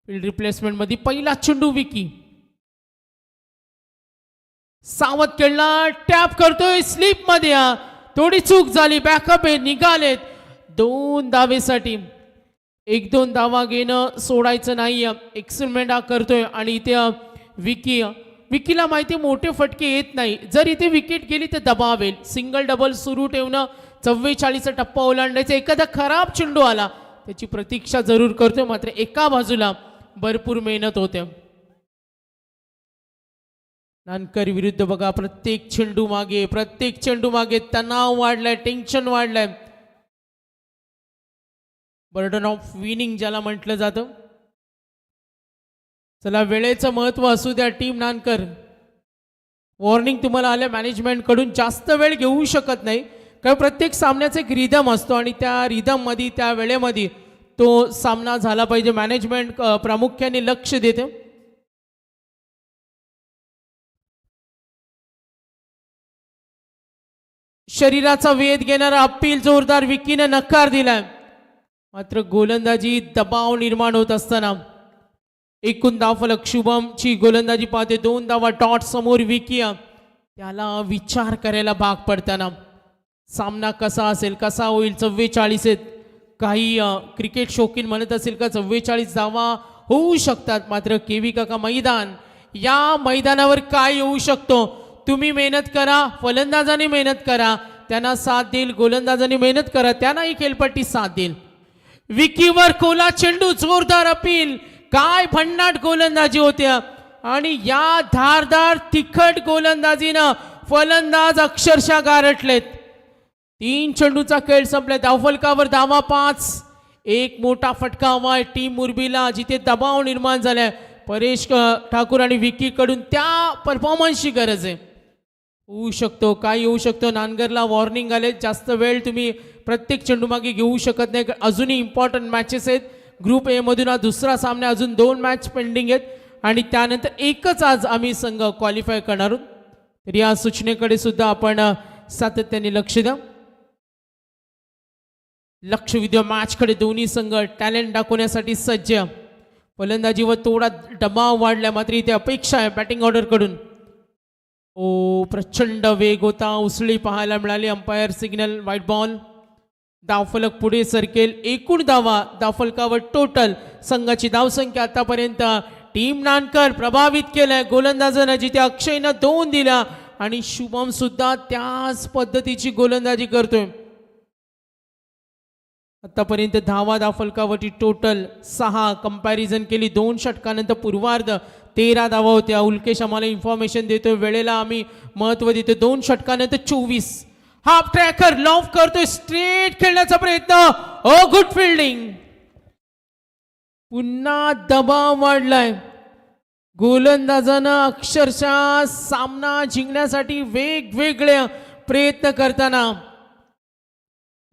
फील्ड रिप्लेसमेंट मध्ये पहिला चेंडू विकी सावध खेळला. टॅप करतोय स्लिप मध्ये. थोडी चूक झाली. बॅकअप आहे. निघालेत 2 धावेसाठी. 1-2 धावा घेणं सोडायचं नाही. एक्सपेरिमेंट हा करतोय आणि इथे विकीला माहिती मोठे फटके येत नाही. जर इथे विकेट गेली तर दबाव येईल. सिंगल डबल सुरू ठेवणं. 44चा टप्पा ओलांडायचा. एखादा खराब चेंडू आला त्याची प्रतीक्षा जरूर करतोय मात्र एका बाजूला भरपूर मेहनत होते. नानकर विरुद्ध बघा प्रत्येक चेंडू मागे तणाव वाढलाय. टेन्शन वाढलाय. बर्डन ऑफ विनिंग ज्याला म्हटलं जातं. चला वेळेचं महत्व असू द्या टीम नानकर. वॉर्निंग तुम्हाला आल्या मॅनेजमेंट कडून. जास्त वेळ घेऊ शकत नाही कारण प्रत्येक सामन्याचा एक रिदम असतो आणि त्या रिदम मध्ये त्या वेळेमध्ये तो सामना झाला पाहिजे. मॅनेजमेंट प्रामुख्याने लक्ष देते. शरीराचा वेध घेणारा अपील जोरदार. विकीने नकार दिलाय मात्र गोलंदाजी दबाव निर्माण होत असताना एकूण धावफलक. शुभमची गोलंदाजी पाहते. 2 धावा डॉट समोर विकी. त्याला विचार करायला भाग पडताना सामना कसा असेल कसा होईल. 44 आहेत. काही क्रिकेट शौकीन म्हणत असेल का 44 धावा होऊ शकतात, मात्र केवी काका मैदान, या मैदानावर काय येऊ शकतो? तुम्ही मेहनत करा, फलंदाजांनी मेहनत करा, त्यांना साथ देईल, गोलंदाजांनी मेहनत करा, त्यांनाही खेळपट्टी साथ देईल. विकीवर कोला चेंडू, जोरदार अपील, काय भन्नाट गोलंदाजी होत्या आणि या धारदार तिखट गोलंदाजीनं फलंदाज अक्षरशः गारटलेत. 3 चेंडूचा खेळ संपला, धावफलकावर धावा 5. एक मोठा फटका हवाय टीम मुरबीला, जिथे दबाव निर्माण झालाय. परेश ठाकूर आणि विकी कडून त्या परफॉर्मन्सची गरज आहे. होऊ शकतो, काय येऊ शकतो. नानगरला वॉर्निंग आले, जास्त वेळ तुम्ही प्रत्येक चेंडू मागे घेऊ शकत नाही, अजूनही इम्पॉर्टंट मॅचेस आहेत. ग्रुप ए मधून हा दुसरा सामना, अजून 2 मॅच पेंडिंग आहेत आणि त्यानंतर एकच आज आम्ही संघ क्वालिफाय करणार आहोत. तर या सूचनेकडे सुद्धा आपण सातत्याने लक्ष द्या. लक्ष विद्या मॅचकडे दोन्ही संघ टॅलेंट दाखवण्यासाठी सज्ज. फलंदाजीवर थोडा दबाव वाढला, मात्र इथे अपेक्षा आहे बॅटिंग ऑर्डर कडून. ओ, प्रचंड वेग होता, उसळी पाहायला मिळाली. Umpire signal white ball. धावफलक पुढे सरकेल. एकूण धावा धावफलकावर टोटल संघाची धावसंख्या आतापर्यंत टीम नानकर प्रभावित केलंय गोलंदाजानं, जिथे अक्षयनं 2 दिल्या आणि शुभम सुद्धा त्याच पद्धतीची गोलंदाजी करतोय. आतापर्यंत धावा धावफलकावरती टोटल 6. कंपॅरिझन केली 2 षटकानंतर पूर्वार्ध 13 धावा होत्या. उल्केश आम्हाला इन्फॉर्मेशन देतोय, वेळेला आम्ही महत्व देतो. 2 षटकानंतर 24. हाफ ट्रॅकर लॉफ करतोय, स्ट्रेट खेळण्याचा प्रयत्न. ओ, गुड फिल्डिंग. पुन्हा दबाव वाढलाय. गोलंदाजानं अक्षरशः सामना जिंकण्यासाठी वेगवेगळे प्रयत्न करताना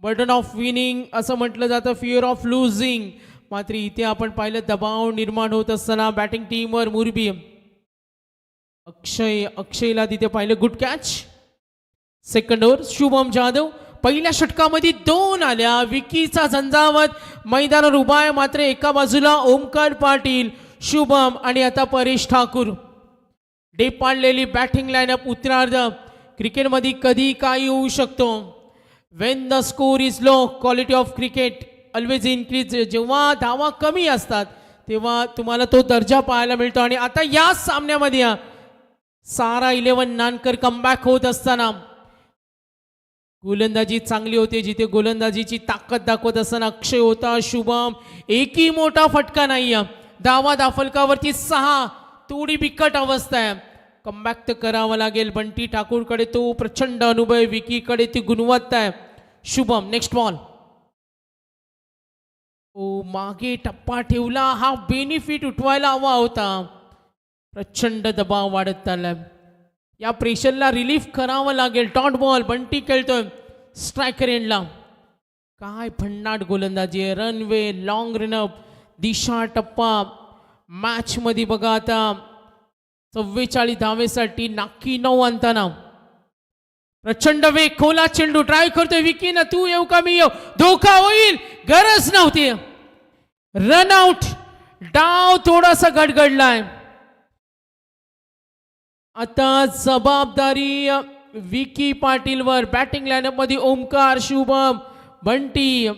बर्डन ऑफ विनिंग असं म्हटलं जातं, फिअर ऑफ लुझिंग. मात्र इथे आपण पाहिलं दबाव निर्माण होत असताना बॅटिंग टीमवर मुरबी. अक्षयला तिथे पाहिलं good catch. Second over Shubham Jadhav. पहिल्या षटकामध्ये 2 आल्या. विकीचा झंझावत मैदानावर उभा आहे, मात्र एका बाजूला ओमकार पाटील, शुभम आणि आता परेश ठाकूर. डे पाडलेली बॅटिंग लाईनअप. उत्तरार्ध क्रिकेटमध्ये कधी काही होऊ शकतो. When the score is low, quality of cricket always increase. जेव्हा धावा कमी असतात तेव्हा तुम्हाला तो दर्जा पाहायला मिळतो. आणि आता या सामन्यामध्ये सारा 11 नानकर कमबॅक होत असताना गोलंदाजी चांगली होती, जिथे गोलंदाजीची ताकद दाखवत असताना अक्षय होता, शुभम. एकही मोठा फटका नाही. धावा धावफलकावरती 6. थोडी बिकट अवस्था आहे. कमबॅक तर करावं लागेल. बंटी ठाकूरकडे तो प्रचंड अनुभव आहे, विकीकडे ती गुणवत्ता आहे. Shubham next ball. ओ, मागे टप्पा ठेवला, हा बेनिफिट उठवायला हवा होता. प्रचंड दबाव वाढत चाललाय. या प्रेशरला रिलीफ करावं लागेल. Dot ball. बंटी खेळतोय स्ट्रायकर एंडला. काय भन्नाट गोलंदाजी आहे. रनवे, लॉंग रनअप, दिशा टप्पा. मॅच मध्ये बघा आता 44 धावेसाठी नाकी 9 अंताना. प्रचंड वेग, खोला चेंडू, ट्राय करतोय विकी ना, तू येऊ का मी येऊ, धोका होईल, गरज नव्हती. Run out. डाव थोडासा गडगडलाय. आता जबाबदारी विकी पाटीलवर. बॅटिंग लाईनअप मध्ये ओमकार, शुभम, बंटी,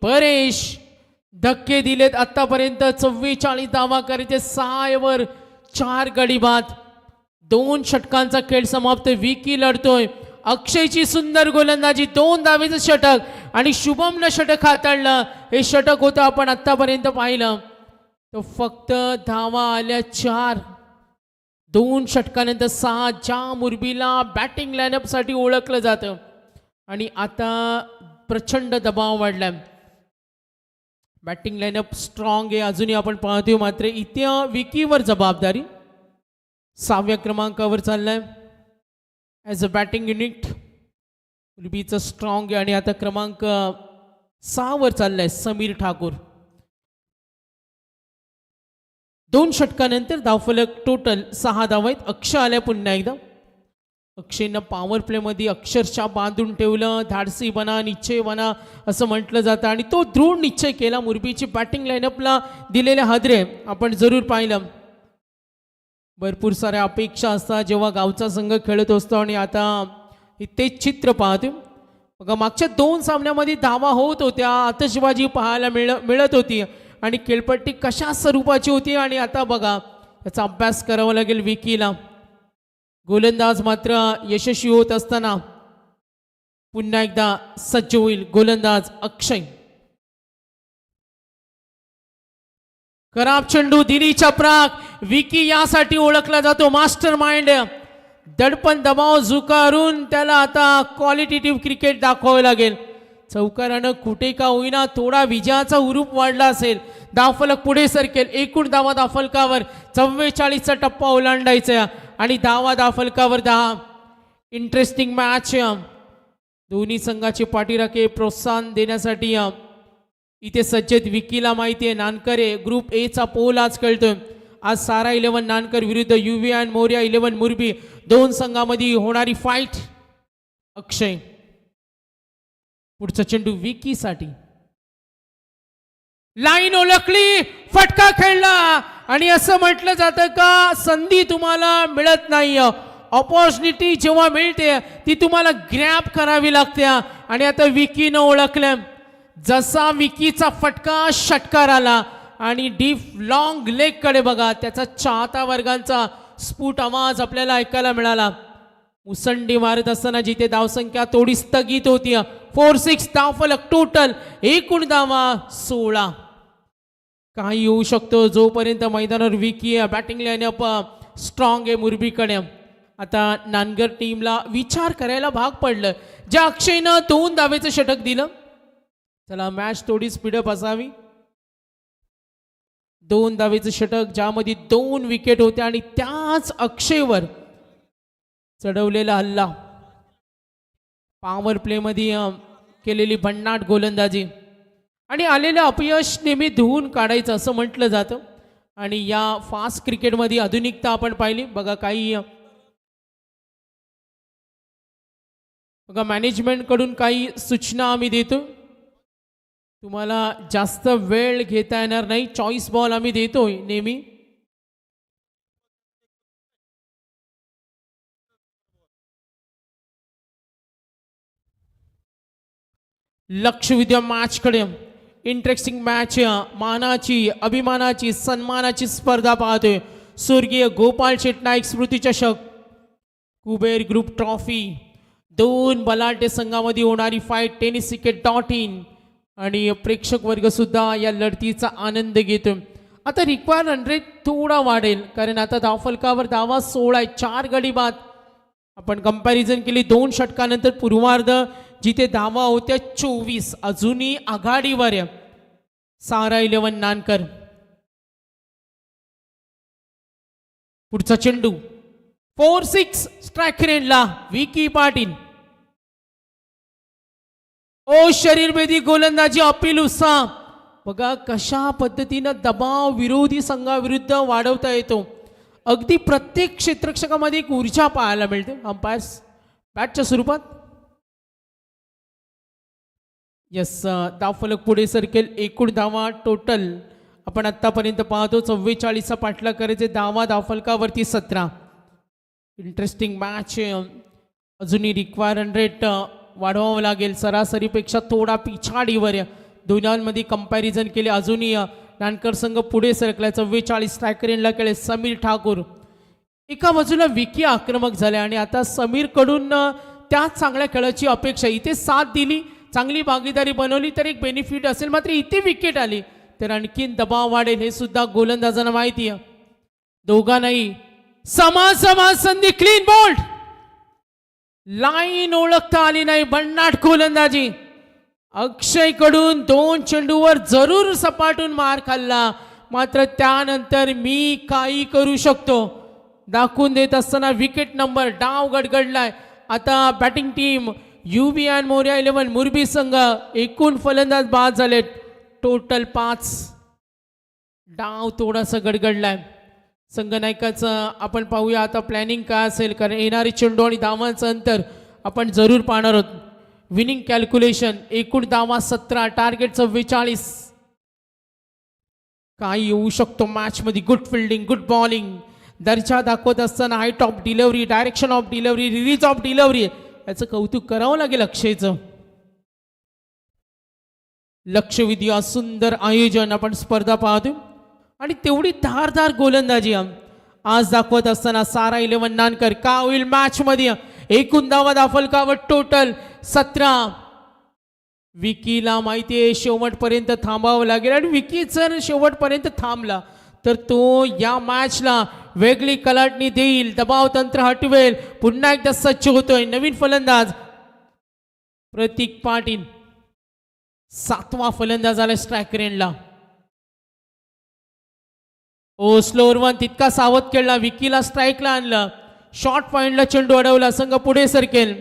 परेश. धक्के दिलेत आतापर्यंत. 44 धावा करायचे, 6 ओव्हर 4 गडी बाद. 2 षटकांचा खेळ समाप्त. विकी लढतोय. अक्षयची सुंदर गोलंदाजी, 2 धावेचं षटक आणि शुभमनं षटक हाताळलं. हे षटक होतं आपण आतापर्यंत पाहिलं. तो फक्त धावा आल्या 4. 2 षटकानंतर 6. ज्या मुरबीला बॅटिंग लाईनअप साठी ओळखलं जातं आणि आता प्रचंड दबाव वाढलाय. बॅटिंग लाईनअप स्ट्रॉंग आहे अजूनही आपण पाहतोय, मात्र इथे विकीवर जबाबदारी. 6व्या क्रमांकावर चाललाय ॲज अ बॅटिंग युनिट. मुरबीचं स्ट्रॉंग आहे आणि आता क्रमांक 6 वर चाललाय समीर ठाकूर. 2 षटकानंतर धावफलक टोटल 6 धावा आहेत. अक्षय आल्या पुन्हा एकदा. अक्षयनं पॉवर प्लेमध्ये अक्षरशः बांधून ठेवलं. धाडसी बना, निश्चय बना असं म्हटलं जातं आणि तो दृढ निश्चय केला. मुरबीची बॅटिंग लाईनअपला दिलेल्या हादरे आपण जरूर पाहिलं. भरपूर साऱ्या अपेक्षा असतात जेव्हा गावचा संघ खेळत असतो आणि आता तेच चित्र पाहतो. बघा मागच्या 2 सामन्यामध्ये धावा होत होत्या, आतषबाजी पाहायला मिळत होती आणि खेळपट्टी कशा स्वरूपाची होती. आणि आता बघा याचा अभ्यास करावा लागेल विकीला. गोलंदाज मात्र यशस्वी होत असताना पुन्हा एकदा सज्ज होईल गोलंदाज अक्षय. खराब चेंडू दिली चपराक. विकी यासाठी ओळखला जातो मास्टर माइंड. दडपण दबाव झुकारून त्याला आता क्वालिटेटिव्ह क्रिकेट दाखवावं लागेल. चौकारानं कुठे का होईना थोडा विजयाचा हुरूप वाढला असेल. धावफलक पुढे सरकेल. एकूण धावा धावफलकावर 44चा टप्पा ओलांडायचा आणि धावफलकावर 10. Interesting match. दोन्ही संघाचे पाठीराखे प्रोत्साहन देण्यासाठी इथे सज्जत. विकीला माहिती आहे नानकरे ग्रुप ए चा पोल आज कळतोय. आज सारा 11 नानकर विरुद्ध युवी अँड मोर्या 11 मुरबी 2 संघामध्ये होणारी फाईट. अक्षय पुढचा चेंडू विकीसाठी. लाईन ओळखली, फटका खेळला आणि असं म्हटलं जातं का संधी तुम्हाला मिळत नाही. ऑपॉर्च्युनिटी जेव्हा मिळते ती तुम्हाला ग्रॅब करावी लागते. आणि आता विकीनं ओळखलं. जसा विकीचा फटका षटकार आला आणि डीप लॉंग लेग कडे बघा त्याचा चाहता वर्गांचा स्फुट आवाज आपल्याला ऐकायला मिळाला. मुसंडी मारत असताना जिथे धावसंख्या थोडी स्थगित होती. 4-6 धावफलक टोटल. एकूण धावा 16. काही होऊ शकतो जोपर्यंत मैदानावर विकी बॅटिंग लाईनअप स्ट्रॉंग आहे मुरबीकडे. आता नानगर टीमला विचार करायला भाग पडलं. ज्या अक्षयनं 2 धावेचं षटक दिलं. चला मॅच थोडी स्पीडअप असावी. 2 धावेचं षटक ज्यामध्ये 2 विकेट होत्या आणि त्याच अक्षयवर चढवलेला हल्ला. पॉवर प्ले मध्ये केलेली भन्नाट गोलंदाजी आणि आलेलं अपयश नेहमी धुवून काढायचं असं म्हटलं जातं. आणि या फास्ट क्रिकेटमध्ये आधुनिकता आपण पाहिली. बघा काही बघा मॅनेजमेंटकडून काही सूचना आम्ही देतो. तुम्हाला जास्त वेळ घेता येणार नाही. चॉईस बॉल आम्ही देतोय नेहमी. लक्ष विद्या मॅचकडे. Interesting match. मानाची अभिमानाची सन्मानाची स्पर्धा पाहतोय. स्वर्गीय गोपाळ शेट नाईक स्मृती चषक कुबेर ग्रुप ट्रॉफी. 2 बलाढ्य संघामध्ये होणारी फाईट. tenniscricket.in आणि प्रेक्षक वर्ग सुद्धा या लढतीचा आनंद घेतो. आता रिक्वायर्ड रन रेट थोडा वाढेल कारण आता धावफलकावर धावा 16 आहे. 4 गडी बाद. आपण कंपॅरिझन केली 2 षटकानंतर पूर्वार्ध जिथे धावा होत्या 24. अजूनही आघाडीवर आहे सारा 11 नानकर. पुढचा चेंडू 4-6 स्ट्राईक रेंजला विकी पाटील. ओ शरीरभेदी गोलंदाजी अपील उत्साह. बघा कशा पद्धतीनं दबाव विरोधी संघाविरुद्ध वाढवता येतो. अगदी प्रत्येक क्षेत्ररक्षकामध्ये एक ऊर्जा पाहायला मिळते अंपायर्स बॅटच्या स्वरूपात. यस धावफलक पुढे सरकेल. एकूण धावा टोटल आपण आत्तापर्यंत पाहतो 44चा पाठलाग करायचे. धावफलकावरती 17. Interesting match. अजूनही रिक्वायर रन रेट वाढवावं लागेल. सरासरीपेक्षा थोडा पिछाडीवर. दोन्हीमध्ये कंपॅरिझन केले अजूनही नानकर संघ पुढे सरकला. 44 स्ट्रायकर रेंजला केले समीर ठाकूर. एका बाजूला विकी आक्रमक झाले आणि आता समीरकडून त्याच चांगल्या खेळाची अपेक्षा. इथे साथ दिली, चांगली भागीदारी बनवली तर एक बेनिफिट असेल. मात्र इथे विकेट आली तर आणखीन दबाव वाढेल हे सुद्धा गोलंदाजांना माहिती आहे. दोघांनाही समान संधी. Clean bowled. लाईन ओळखता आली नाही. भन्नाट गोलंदाजी. अक्षयकडून 2 चेंडूवर जरूर सपाटून मार खाल्ला मात्र त्यानंतर मी काही करू शकतो दाखवून देत असताना विकेट नंबर. डाव गडगडलाय. आता batting team Yuvi and Morya 11 मुरबी संघ. एकूण फलंदाज बाद झाले टोटल 5. डाव थोडासा गडगडलाय. संघनायकाचं आपण पाहूया आता प्लॅनिंग काय असेल कारण येणारी चेंडू आणि धावांचं अंतर आपण जरूर पाहणार आहोत. Winning calculation. एकूण धावा 17, टार्गेट 44. काही येऊ शकतो मॅच मध्ये. Good fielding, good bowling. दर्जा दाखवत असताना height of delivery, direction of delivery, release of delivery याचं कौतुक करावं लागेल अक्षयचं. लक्षवेधी सुंदर आयोजन आपण स्पर्धा पाहतोय आणि तेवढी धारदार गोलंदाजी आज दाखवत असताना सारा 11 नानकर का होईल मॅच मध्ये एकूण धावा दाफलकावर टोटल 17. विकीला माहिती आहे शेवटपर्यंत थांबावं लागेल आणि विकी जर शेवटपर्यंत थांबला तर तो या मॅचला वेगळी कलाटणी देईल, दबाव तंत्र हटवेल. पुन्हा एकदा सज्ज होतोय नवीन फलंदाज प्रतीक पाटील, 7वा फलंदाज आला स्ट्रायक रेंजला. ओ स्लोअर वन तितका सावध खेळला, विकीला स्ट्राईकला आणलं, शॉर्ट पॉइंटला चेंडू अडवला, संघ पुढे सरकेल.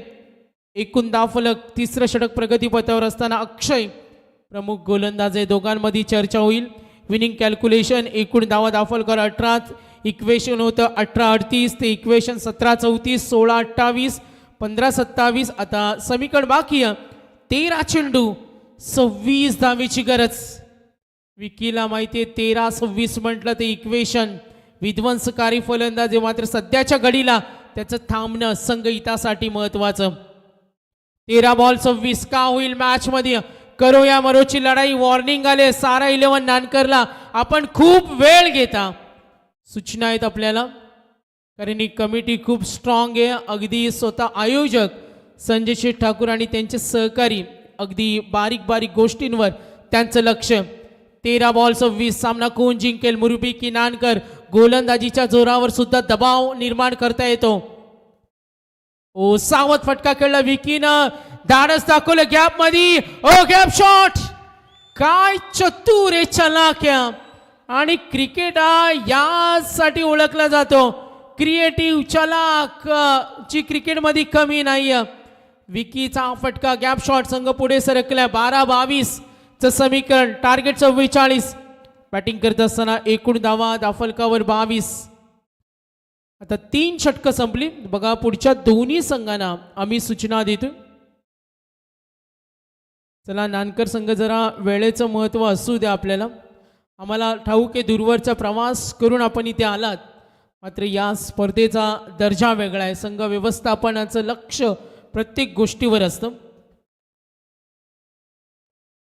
एकूण धावफलक 3रं षटक प्रगतीपथावर असताना अक्षय प्रमुख गोलंदाज आहे. दोघांमध्ये चर्चा होईल. विनिंग कॅल्क्युलेशन एकूण धावा दाफलकर 18, इक्वेशन होतं 18-38 ते इक्वेशन 17-34, 16-28, 15-27. आता समीकरण बाकी आहे. 13 चेंडू 26 धावेची गरज. विकीला माहिती आहे 13-26 म्हटलं ते इक्वेशन विध्वंसकारी फलंदाज आहे, मात्र सध्याच्या घडीला त्याचं थांबणं संघ हितासाठी महत्वाचं. 13 बॉल 26 का होईल मॅच मध्ये. करो या मरोची लढाई. वॉर्निंग आले सारा 11 नानकरला, आपण खूप वेळ घेता. सूचना आहेत आपल्याला कारण ही कमिटी खूप स्ट्रॉंग आहे. अगदी स्वतः आयोजक संजय शेठ ठाकूर आणि त्यांचे सहकारी अगदी बारीक बारीक गोष्टींवर त्यांचं लक्ष. 13 बॉल 26 सामना कोण जिंकेल. मुरुबी की नानकर गोलंदाजीच्या जोरावर सुद्धा दबाव निर्माण करता येतो. ओ सावध फटका खेळला विकीनं, धाडस दाखवलं गॅप मध्ये. ओ गॅप शॉट, काय चतुर आहे चलाख्या. आणि क्रिकेट हा यासाठी ओळखला जातो, क्रिएटिव्ह चलाक ची क्रिकेट मध्ये कमी नाही. विकीचा फटका गॅप शॉट, संघ पुढे सरकला. 12-22 चं समीकरण, टार्गेट 44. बॅटिंग करत असताना एकूण धावा दाफलकावर 22. आता 3 षटकं संपली. बघा पुढच्या दोन्ही संघांना आम्ही सूचना देतो. चला नानकर संघ जरा वेळेचं महत्त्व असू द्या आपल्याला. आम्हाला ठाऊक आहे दूरवरचा प्रवास करून आपण इथे आलात, मात्र या स्पर्धेचा दर्जा वेगळा आहे. संघ व्यवस्थापनाचं लक्ष प्रत्येक गोष्टीवर असतं.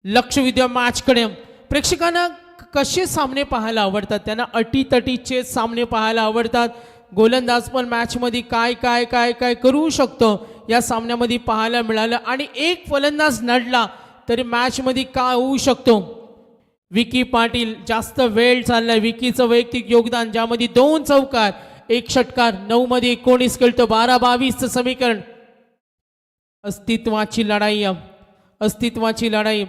लक्ष विद्या मॅचकडे. प्रेक्षकांना कसे सामने पाहायला आवडतात, त्यांना अटीतटीचे सामने पाहायला आवडतात. गोलंदाज पण मॅचमध्ये काय काय काय काय करू शकतो या सामन्यामध्ये पाहायला मिळालं. आणि एक फलंदाज नडला तरी मॅचमध्ये काय होऊ शकतो. विकी पाटील जास्त वेळ चाललाय. विकीचं वैयक्तिक योगदान ज्यामध्ये 2 चौकार 1 षटकार, 9 मध्ये 19 खेळतो. 12-22 समीकरण. अस्तित्वाची लढाई, अस्तित्वाची लढाई.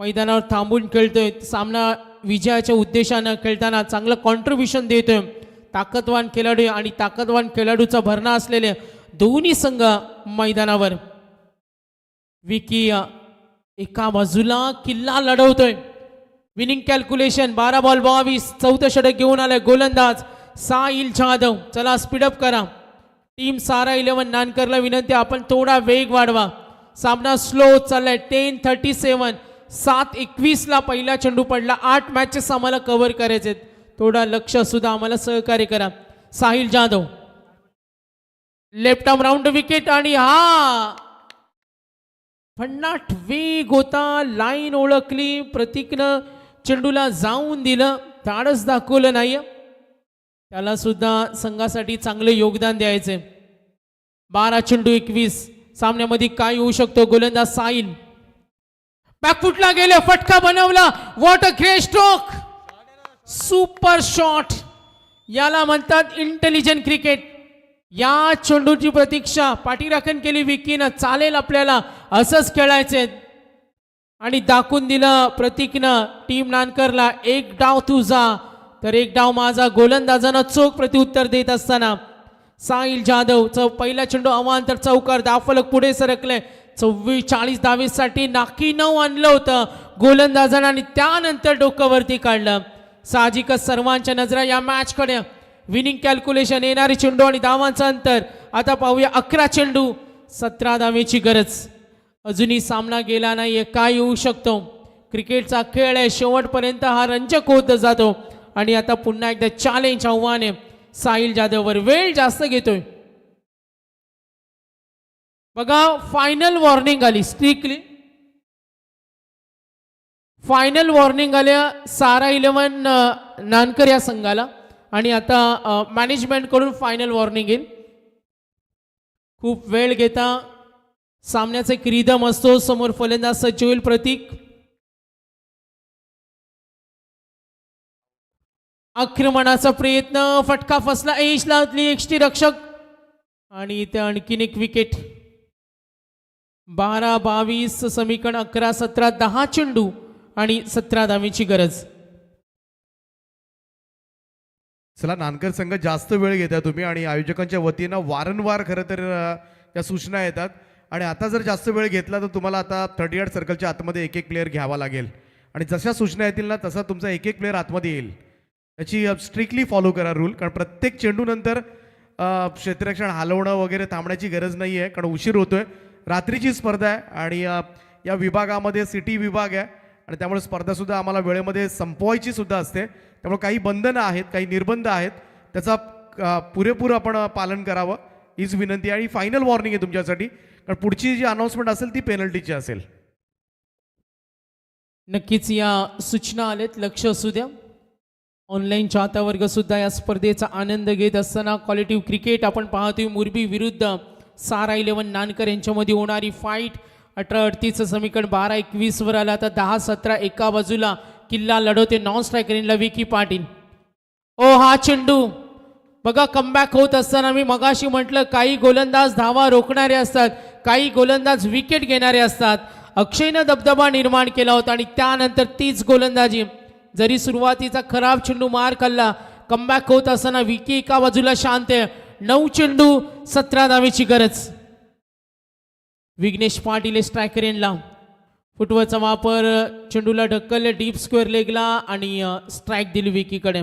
मैदानावर थांबून खेळतोय. सामना विजयाच्या उद्देशानं खेळताना चांगलं कॉन्ट्रीब्युशन देतोय. ताकदवान खेळाडू आणि ताकदवान खेळाडूचा भरणा असलेले दोन्ही संघ मैदानावर. विकी एका बाजूला किल्ला लढवतोय. विनिंग कॅल्क्युलेशन 12 बॉल 22, 4थं षटक घेऊन आलाय गोलंदाज साहिल जाधव. चला स्पीडअप करा. टीम सारा 11 नानकरला विनंती आपण थोडा वेग वाढवा. सामना स्लो चाललाय. 10:37, 7:21 ला पहिला चेंडू पडला. 8 मॅचेस आम्हाला कव्हर करायचे. थोडा लक्ष सुद्धा आम्हाला सहकार्य करा. Sahil Jadhav left arm round wicket आणि हा भन्नाट वेग होता. लाईन ओळखली, प्रतीकनं चेंडूला जाऊन दिलं, धाडस दाखवलं नाही. त्याला सुद्धा संघासाठी चांगले योगदान द्यायचे. 12 चेंडू 21 सामन्यामध्ये काय होऊ शकतो. गोलंदाज साहिल बॅकफुटला गेले, फटका बनवला. What a great stroke, super shot. याला म्हणतात इंटेलिजंट क्रिकेट. या चेंडूची प्रतीक्षा पाठीराखण केली विकीनं. चालेल आपल्याला असंच खेळायचे आणि दाखवून दिलं प्रतीकनं टीम नानकरला. 1 डाव तुझा तर 1 डाव माझा. गोलंदाजानं चोख प्रत्युत्तर देत असताना साहिल जाधव पहिला चेंडू अवांतर चौकार. दाफलक पुढे सरकले. 44 धावेसाठी नाकी 9 आणलं होतं गोलंदाजानं आणि त्यानंतर डोकं वरती काढलं. साहजिकच सर्वांच्या नजरा या मॅचकडे. विनिंग कॅल्क्युलेशन, येणारी चेंडू आणि धावांचं अंतर. आता पाहूया 11 चेंडू 17 धावेची गरज. अजूनही सामना गेला नाहीये. काय होऊ शकतो. क्रिकेटचा खेळ आहे, शेवटपर्यंत हा रंजक होत जातो. आणि आता पुन्हा एकदा चॅलेंज, आव्हान आहे साहिल जाधववर. वेळ जास्त घेतोय. बघा फायनल वॉर्निंग आली स्ट्रिक्टली फायनल वॉर्निंग आल्या सारा 11 नानकर या संघाला आणि आता मॅनेजमेंटकडून फायनल वॉर्निंग येईल. खूप वेळ घेता सामन्याचा एक रिदम असतो. समोर फलंदाज सज्ज होईल प्रतीक. आक्रमणाचा प्रयत्न, फटका फसला, एज लावली यष्टी रक्षक आणि इथे आणखीन एक विकेट. 12-22 समीकरण 11-17 10 चेंडू आणि 17 धावेची गरज. चला, नानकर संघ जास्त वेळ घेता तुम्ही आणि आयोजकांच्या वतीनं वारंवार खरं तर त्या सूचना येतात आणि आता जर जास्त वेळ घेतला तर तुम्हाला आता 38 सर्कलच्या आतमध्ये एक एक प्लेअर घ्यावा लागेल आणि जशा सूचना येतील ना तसा तुमचा एक एक प्लेअर आतमध्ये येईल. त्याची स्ट्रिक्टली फॉलो करा रूल, कारण प्रत्येक चेंडूनंतर क्षेत्ररक्षण हलवणं वगैरे थांबण्याची गरज नाही आहे, कारण उशीर होतोय. रात्रीची स्पर्धा आहे आणि या विभागामध्ये सिटी विभाग आहे आणि त्यामुळे स्पर्धासुद्धा आम्हाला वेळेमध्ये संपवायची सुद्धा असते. त्यामुळे काही बंधनं आहेत, काही निर्बंध आहेत, त्याचा पुरेपूर आपण पालन करावं हीच विनंती आहे. आणि फायनल वॉर्निंग आहे तुमच्यासाठी, कारण पुढची जी अनाऊन्समेंट असेल ती पेनल्टीची असेल. नक्कीच या सूचना आलेत, लक्ष असू द्या. ऑनलाईन चाहता वर्ग सुद्धा या स्पर्धेचा आनंद घेत असताना क्वालिटी क्रिकेट आपण पाहतोय. मुरबी विरुद्ध सारा 11 नानकर यांच्यामध्ये होणारी फाईट. 18-38 समीकरण 12-21 वर आला. आता 10-17 एका बाजूला किल्ला लढवते नॉन स्ट्रायकरला विकी पाटील. हा चेंडू बघा कमबॅक होत असताना मी मगाशी म्हटलं काही गोलंदाज धावा रोखणारे असतात, काही गोलंदाज विकेट घेणारे असतात. अक्षयनं दबदबा निर्माण केला होता आणि त्यानंतर तीच गोलंदाजी, जरी सुरुवातीचा खराब चेंडू मार खाल्ला, कमबॅक होत असताना विकी एका बाजूला शांत आहे. 9 चेंडू 17 धावेची गरज. विघ्नेश पाटील स्ट्रायकर यांना फुटवरचा वापर, चेंडूला ढकलले डीप स्क्वेअर लेगला आणि स्ट्राईक दिली विकीकडे.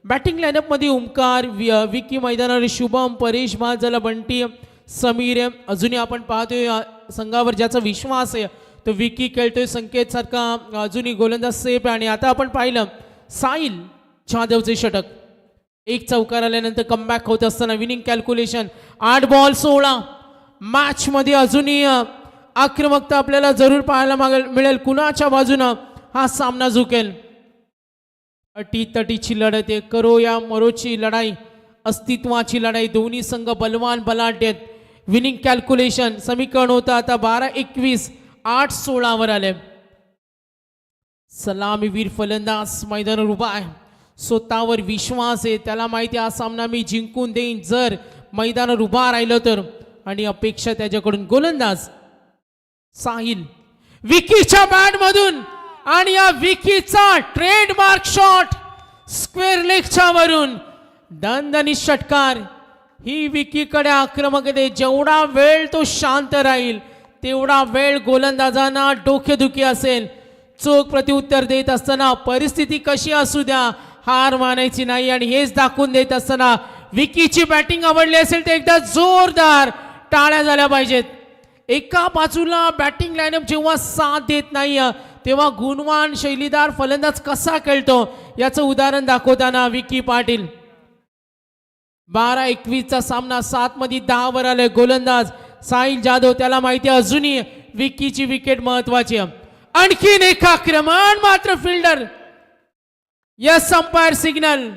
बॅटिंग लाईनअपमध्ये ओमकार, विकी मैदानावर शुभम, परेश महाजला, बंटी, समीर. अजूनही आपण पाहतोय संघावर ज्याचा विश्वास आहे तो विकी खेळतोय. संकेत सारखा अजूनही गोलंदाज सेफ आहे. आणि आता आपण पाहिलं साहिल जाधवचे षटक. एक चौकार आल्यानंतर कमबॅक होत असताना विनिंग कॅल्क्युलेशन. 8 बॉल 16. मॅच मध्ये अजूनही आक्रमकता आपल्याला जरूर पाहायला मिळेल. कुणाच्या बाजूनं हा सामना झुकेल. अटीतटीची लढत आहे, करो या मरोची लढाई, अस्तित्वाची लढाई. दोन्ही संघ बलवान बलाढ्य आहेत. विनिंग कॅल्क्युलेशन समीकरण होतं आता 12-21 8-16 वर आले. सलामीवीर फलंदाज मैदानावर उभा आहे, स्वतःवर विश्वास आहे, त्याला माहिती हा सामना मी जिंकून देईन जर मैदानावर उभा राहिलो तर. आणि अपेक्षा त्याच्याकडून गोलंदाज साहिल विकीच्या बॅट मधून आणि या विकीचा ट्रेडमार्क शॉट स्क्वेअर लेगच्या वरून दणदणीत षटकार. ही विकीकडे आक्रमकते. जेवढा वेळ तो शांत राहील तेवढा वेळ गोलंदाजांना डोकेदुखी असेल. चोख प्रत्युत्तर देत असताना परिस्थिती कशी असू द्या हार मानायची नाही. आणि हेच दाखवून देत असताना विकीची बॅटिंग आवडली असेल तर एकदा जोरदार टाळ्या झाल्या पाहिजेत. एका बाजूला बॅटिंग लाईनअप जेव्हा साथ देत नाही तेव्हा गुणवान शैलीदार फलंदाज कसा खेळतो याचं उदाहरण दाखवताना विकी पाटील. 12-21 सामना 7 मध्ये 10 वर आले. गोलंदाज साहिल जाधव, त्याला माहिती अजूनही विकीची विकेट महत्वाची. आणखीन एक आक्रमण, मात्र फिल्डर यस अंपायर सिग्नल.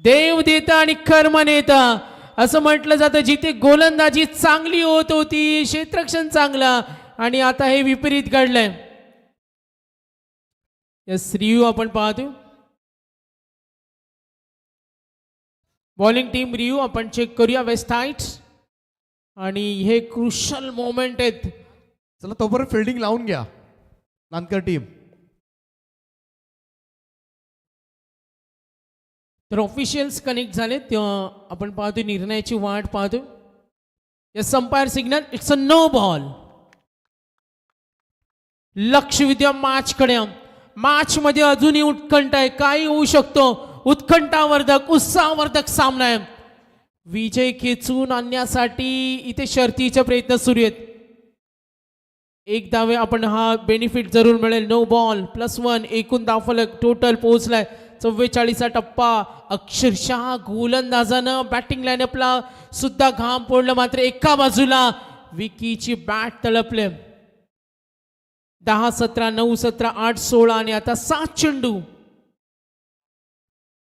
देव देता आणि कर्म नेता असं म्हटलं जातं. जिथे गोलंदाजी चांगली होत होती, क्षेत्ररक्षण चांगलं, आणि आता हे विपरीत घडलंय. यस रिव्ह्यू आपण पाहतो. बॉलिंग टीम रिव्ह्यू आपण चेक करूया वेस्ट हाईट्स. आणि हे क्रुशल मोमेंट आहेत. चला तोपर्यंत फिल्डिंग लावून घ्या नानकर टीम. तर ऑफिशियल्स कनेक्ट झाले तेव्हा आपण पाहतो निर्णयाची वाट पाहतो. Yes umpire signal, it's a no ball. लक्ष विद्या मॅचकडे. मॅच मध्ये अजूनही उत्कंठा आहे, काही होऊ शकतो. उत्कंठावर्धक उत्साहवर्धक सामना आहे. विजय खेचून आणण्यासाठी इथे शर्तीचे प्रयत्न सुरू आहेत. एक धावे आपण हा बेनिफिट जरूर मिळेल. नो बॉल +1 एकूण धावफलक टोटल पोहोचलाय 44 टप्पा. अक्षरशः गोलंदाजानं बॅटिंग लाईनअपला सुद्धा घाम फोडलं, मात्र एका बाजूला विकीची बॅट तळपले. 10-17, 9-17, 8-16 आणि आता 7 चेंडू,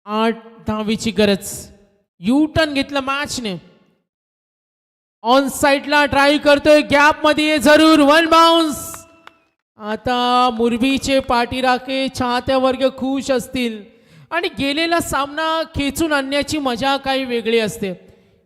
8 धावेची गरज. यू टर्न घेतलं मॅचने. ऑन साइडला ड्राईव्ह करतोय, गॅप मध्ये जरूर 1 बाउन्स. आता मुरबीचे पाठीराखे चाहत्या वर्ग खुश असतील आणि गेलेला सामना खेचून आणण्याची मजा काही वेगळी असते.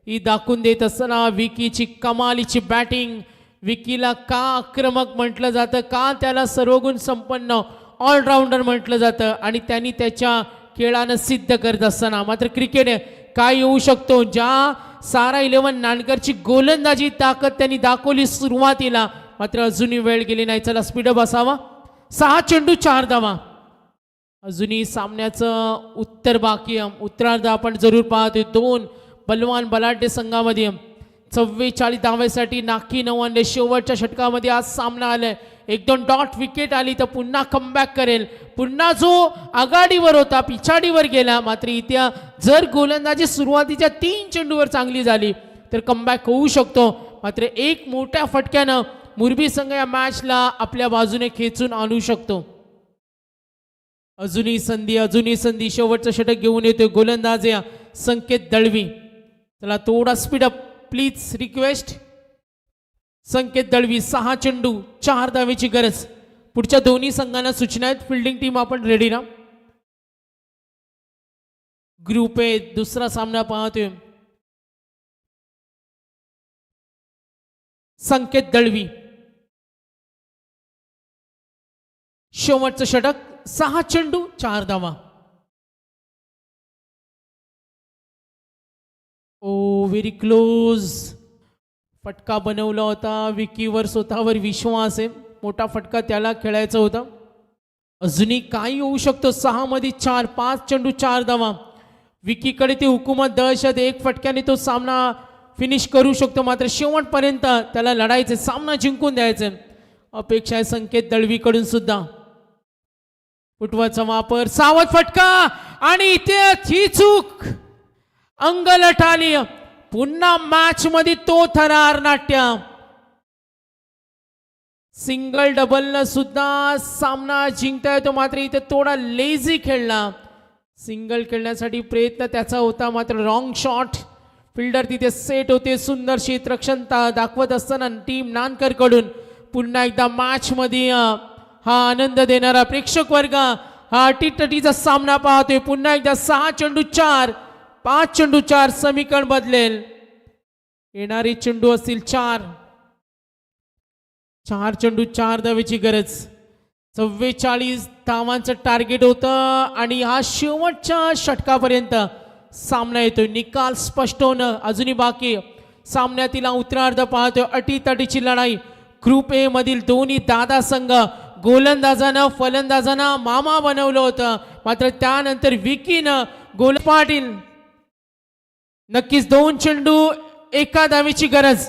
ही दाखवून देत असताना विकीची कमालीची बॅटिंग. विकीला का आक्रमक म्हटलं जातं, का त्याला सर्वगुण संपन्न ऑलराऊंडर म्हटलं जातं आणि त्यांनी त्याच्या खेळानं सिद्ध करत असताना मात्र क्रिकेट काय येऊ शकतो. ज्या सारा 11 नानकरची गोलंदाजी ताकद त्यांनी दाखवली सुरुवातीला, मात्र अजूनही वेळ गेली नाही. चला स्पीडअप असावा. 6 चेंडू 4 धावा. अजूनही सामन्याचं उत्तर बाकी. उत्तरार्ध आपण जरूर पाहतोय. 2 बलवान बलाढ्य संघामध्ये 44 धावेसाठी नाकी 99 शेवटच्या षटकामध्ये आज सामना आलाय. 1-2 डॉट विकेट आली तर पुन्हा कमबॅक करेल. पुन्हा जो आघाडीवर होता पिछाडीवर गेला. मात्र इथे जर गोलंदाजी सुरुवातीच्या 3 चेंडूवर चांगली झाली तर कमबॅक होऊ शकतो. मात्र एक मोठ्या फटक्यानं मुरबी संघ या मॅचला आपल्या बाजूने खेचून आणू शकतो. अजूनही संधी शेवटचं षटक घेऊन येतोय गोलंदाज संकेत दळवी. चला थोडा स्पीडअप प्लीज रिक्वेस्ट. संकेत दळवी 6 चेंडू 4 धावेची गरज. पुढच्या दोन्ही संघांना सूचना आहेत. फिल्डिंग टीम आपण रेडी ना. ग्रुप ए दुसरा सामना पाहतोय. संकेत दळवी शेवटचं षटक 6 चेंडू 4 धावा. ओ व्हेरी क्लोज. फटका बनवला होता. विकीवर स्वतःवर विश्वास आहे. मोठा फटका त्याला खेळायचा होता. अजूनही काही होऊ शकतो. 6 मध्ये 4, 5 चेंडू 4 धावा. विकीकडे ती हुकूमत दहशत. एक फटक्याने तो सामना फिनिश करू शकतो. मात्र शेवटपर्यंत त्याला लढायचे, सामना जिंकून द्यायचे अपेक्षा आहे संकेत दळवीकडून सुद्धा. फुटवाचा वापर, सावध फटका आणि इथे ही चूक अंगलट आली. पुन्हा मॅच मध्ये तो थरार नाट्य. सिंगल डबल सुद्धा सामना जिंकता येतो. मात्र इथे थोडा लेझी खेळला. सिंगल खेळण्यासाठी प्रयत्न त्याचा होता मात्र रॉंग शॉट. फिल्डर तिथे सेट होते. सुंदर क्षेत्ररक्षणता दाखवत असताना टीम नानकर कडून पुन्हा एकदा मॅच मध्ये हा आनंद देणारा प्रेक्षक वर्ग हा अटीतटीचा सामना पाहतोय. पुन्हा एकदा 6 चेंडू 4, 5 चेंडू 4 समीकरण बदलेल. येणारे चेंडू असतील 4 चेंडू 4 धावेची गरज. 44 धावांचं टार्गेट होतं आणि हा शेवटच्या षटकापर्यंत सामना येतोय. निकाल स्पष्ट होणं अजूनही बाकी. सामन्यातील उत्तरार्ध पाहतोय अटीतटीची लढाई. ग्रुप ए मधील दोन्ही दादा संघ गोलंदाजानं फलंदाजांना मामा बनवलं होतं. मात्र त्यानंतर विकीनं गोल पाटील. नक्कीच 2 चेंडू 1 धावेची गरज.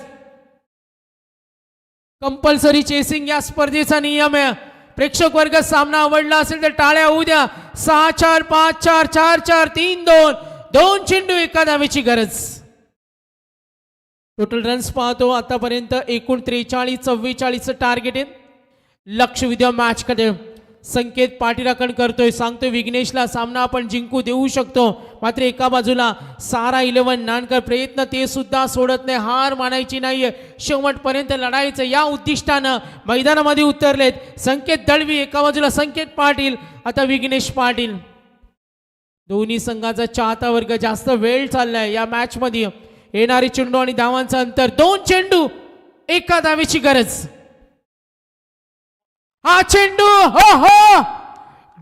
कंपल्सरी चेसिंग या स्पर्धेचा नियम आहे. प्रेक्षक वर्ग सामना आवडला असेल तर टाळ्या होऊ द्या. 6-4, 5-4, 4-4, 3-2, 2 चेंडू 1 धावेची गरज. टोटल रन्स पाहतो आतापर्यंत एकूण 43-44 टार्गेट आहे. लक्ष विद्या मॅच कडे संकेत पाठीराखण करतोय. सांगतोय विघ्नेशला सामना आपण जिंकू देऊ शकतो. मात्र एका बाजूला सारा 11 नानकर प्रयत्न ते सुद्धा सोडत नाही. हार मानायची नाहीये. शेवटपर्यंत लढायचं या उद्दिष्टानं मैदानामध्ये उतरलेत. संकेत दळवी एका बाजूला, संकेत पाटील, आता विघ्नेश पाटील. दोन्ही संघाचा चाहता वर्ग जास्त वेळ चाललाय या मॅच मध्ये. येणारे चेंडू आणि धावांचं अंतर 2 चेंडू 1 धावेची गरज. हा चेंडू हो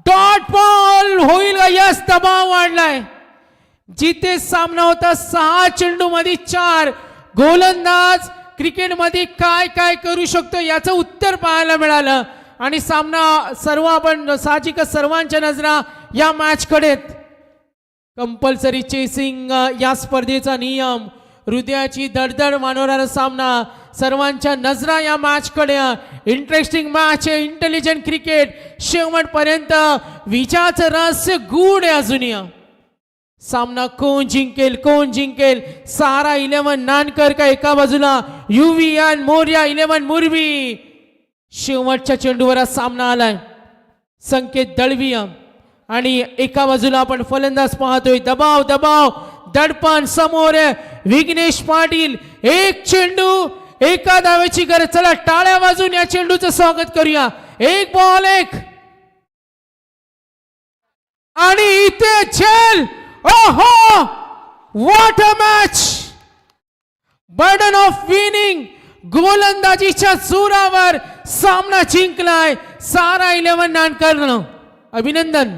डॉट बॉल होईल का? यस, दबाव वाढलाय. जिथे सामना होता 6 चेंडू मध्ये 4. गोलंदाज क्रिकेट मध्ये काय काय करू शकतो याचं उत्तर पाहायला मिळालं आणि सामना सर्व आपण साहजिकच सर्वांच्या नजरा या मॅच कडे. कंपल्सरी चेसिंग या स्पर्धेचा नियम. हृदयाची धडधड मानवणारा सामना. सर्वांच्या नजरा या मॅच कडे. इंटरेस्टिंग मॅच आहे. Intelligent cricket. शेवटपर्यंत विजयाचं रहस्य गूढ आहे अजूनही. सामना कोण जिंकेल? सारा 11 नानकर का एका बाजूला, UVN मोर्या 11 मुरबी. शेवटच्या चेंडूवर हा सामना आलाय. संकेत दळवी आणि एका बाजूला आपण फलंदाज पाहतोय. दबाव दबाव दडपण समोर विघ्नेश पाटील. एक चेंडू एका धावेची गरज. चला टाळ्या वाजून या चेंडूचं स्वागत करूया. एक बॉल एक आणि इथे झेल. ओहो what a match. Burden of winning गोलंदाजीच्या जोरावर सामना जिंकलाय सारा 11 नानकरनं. अभिनंदन.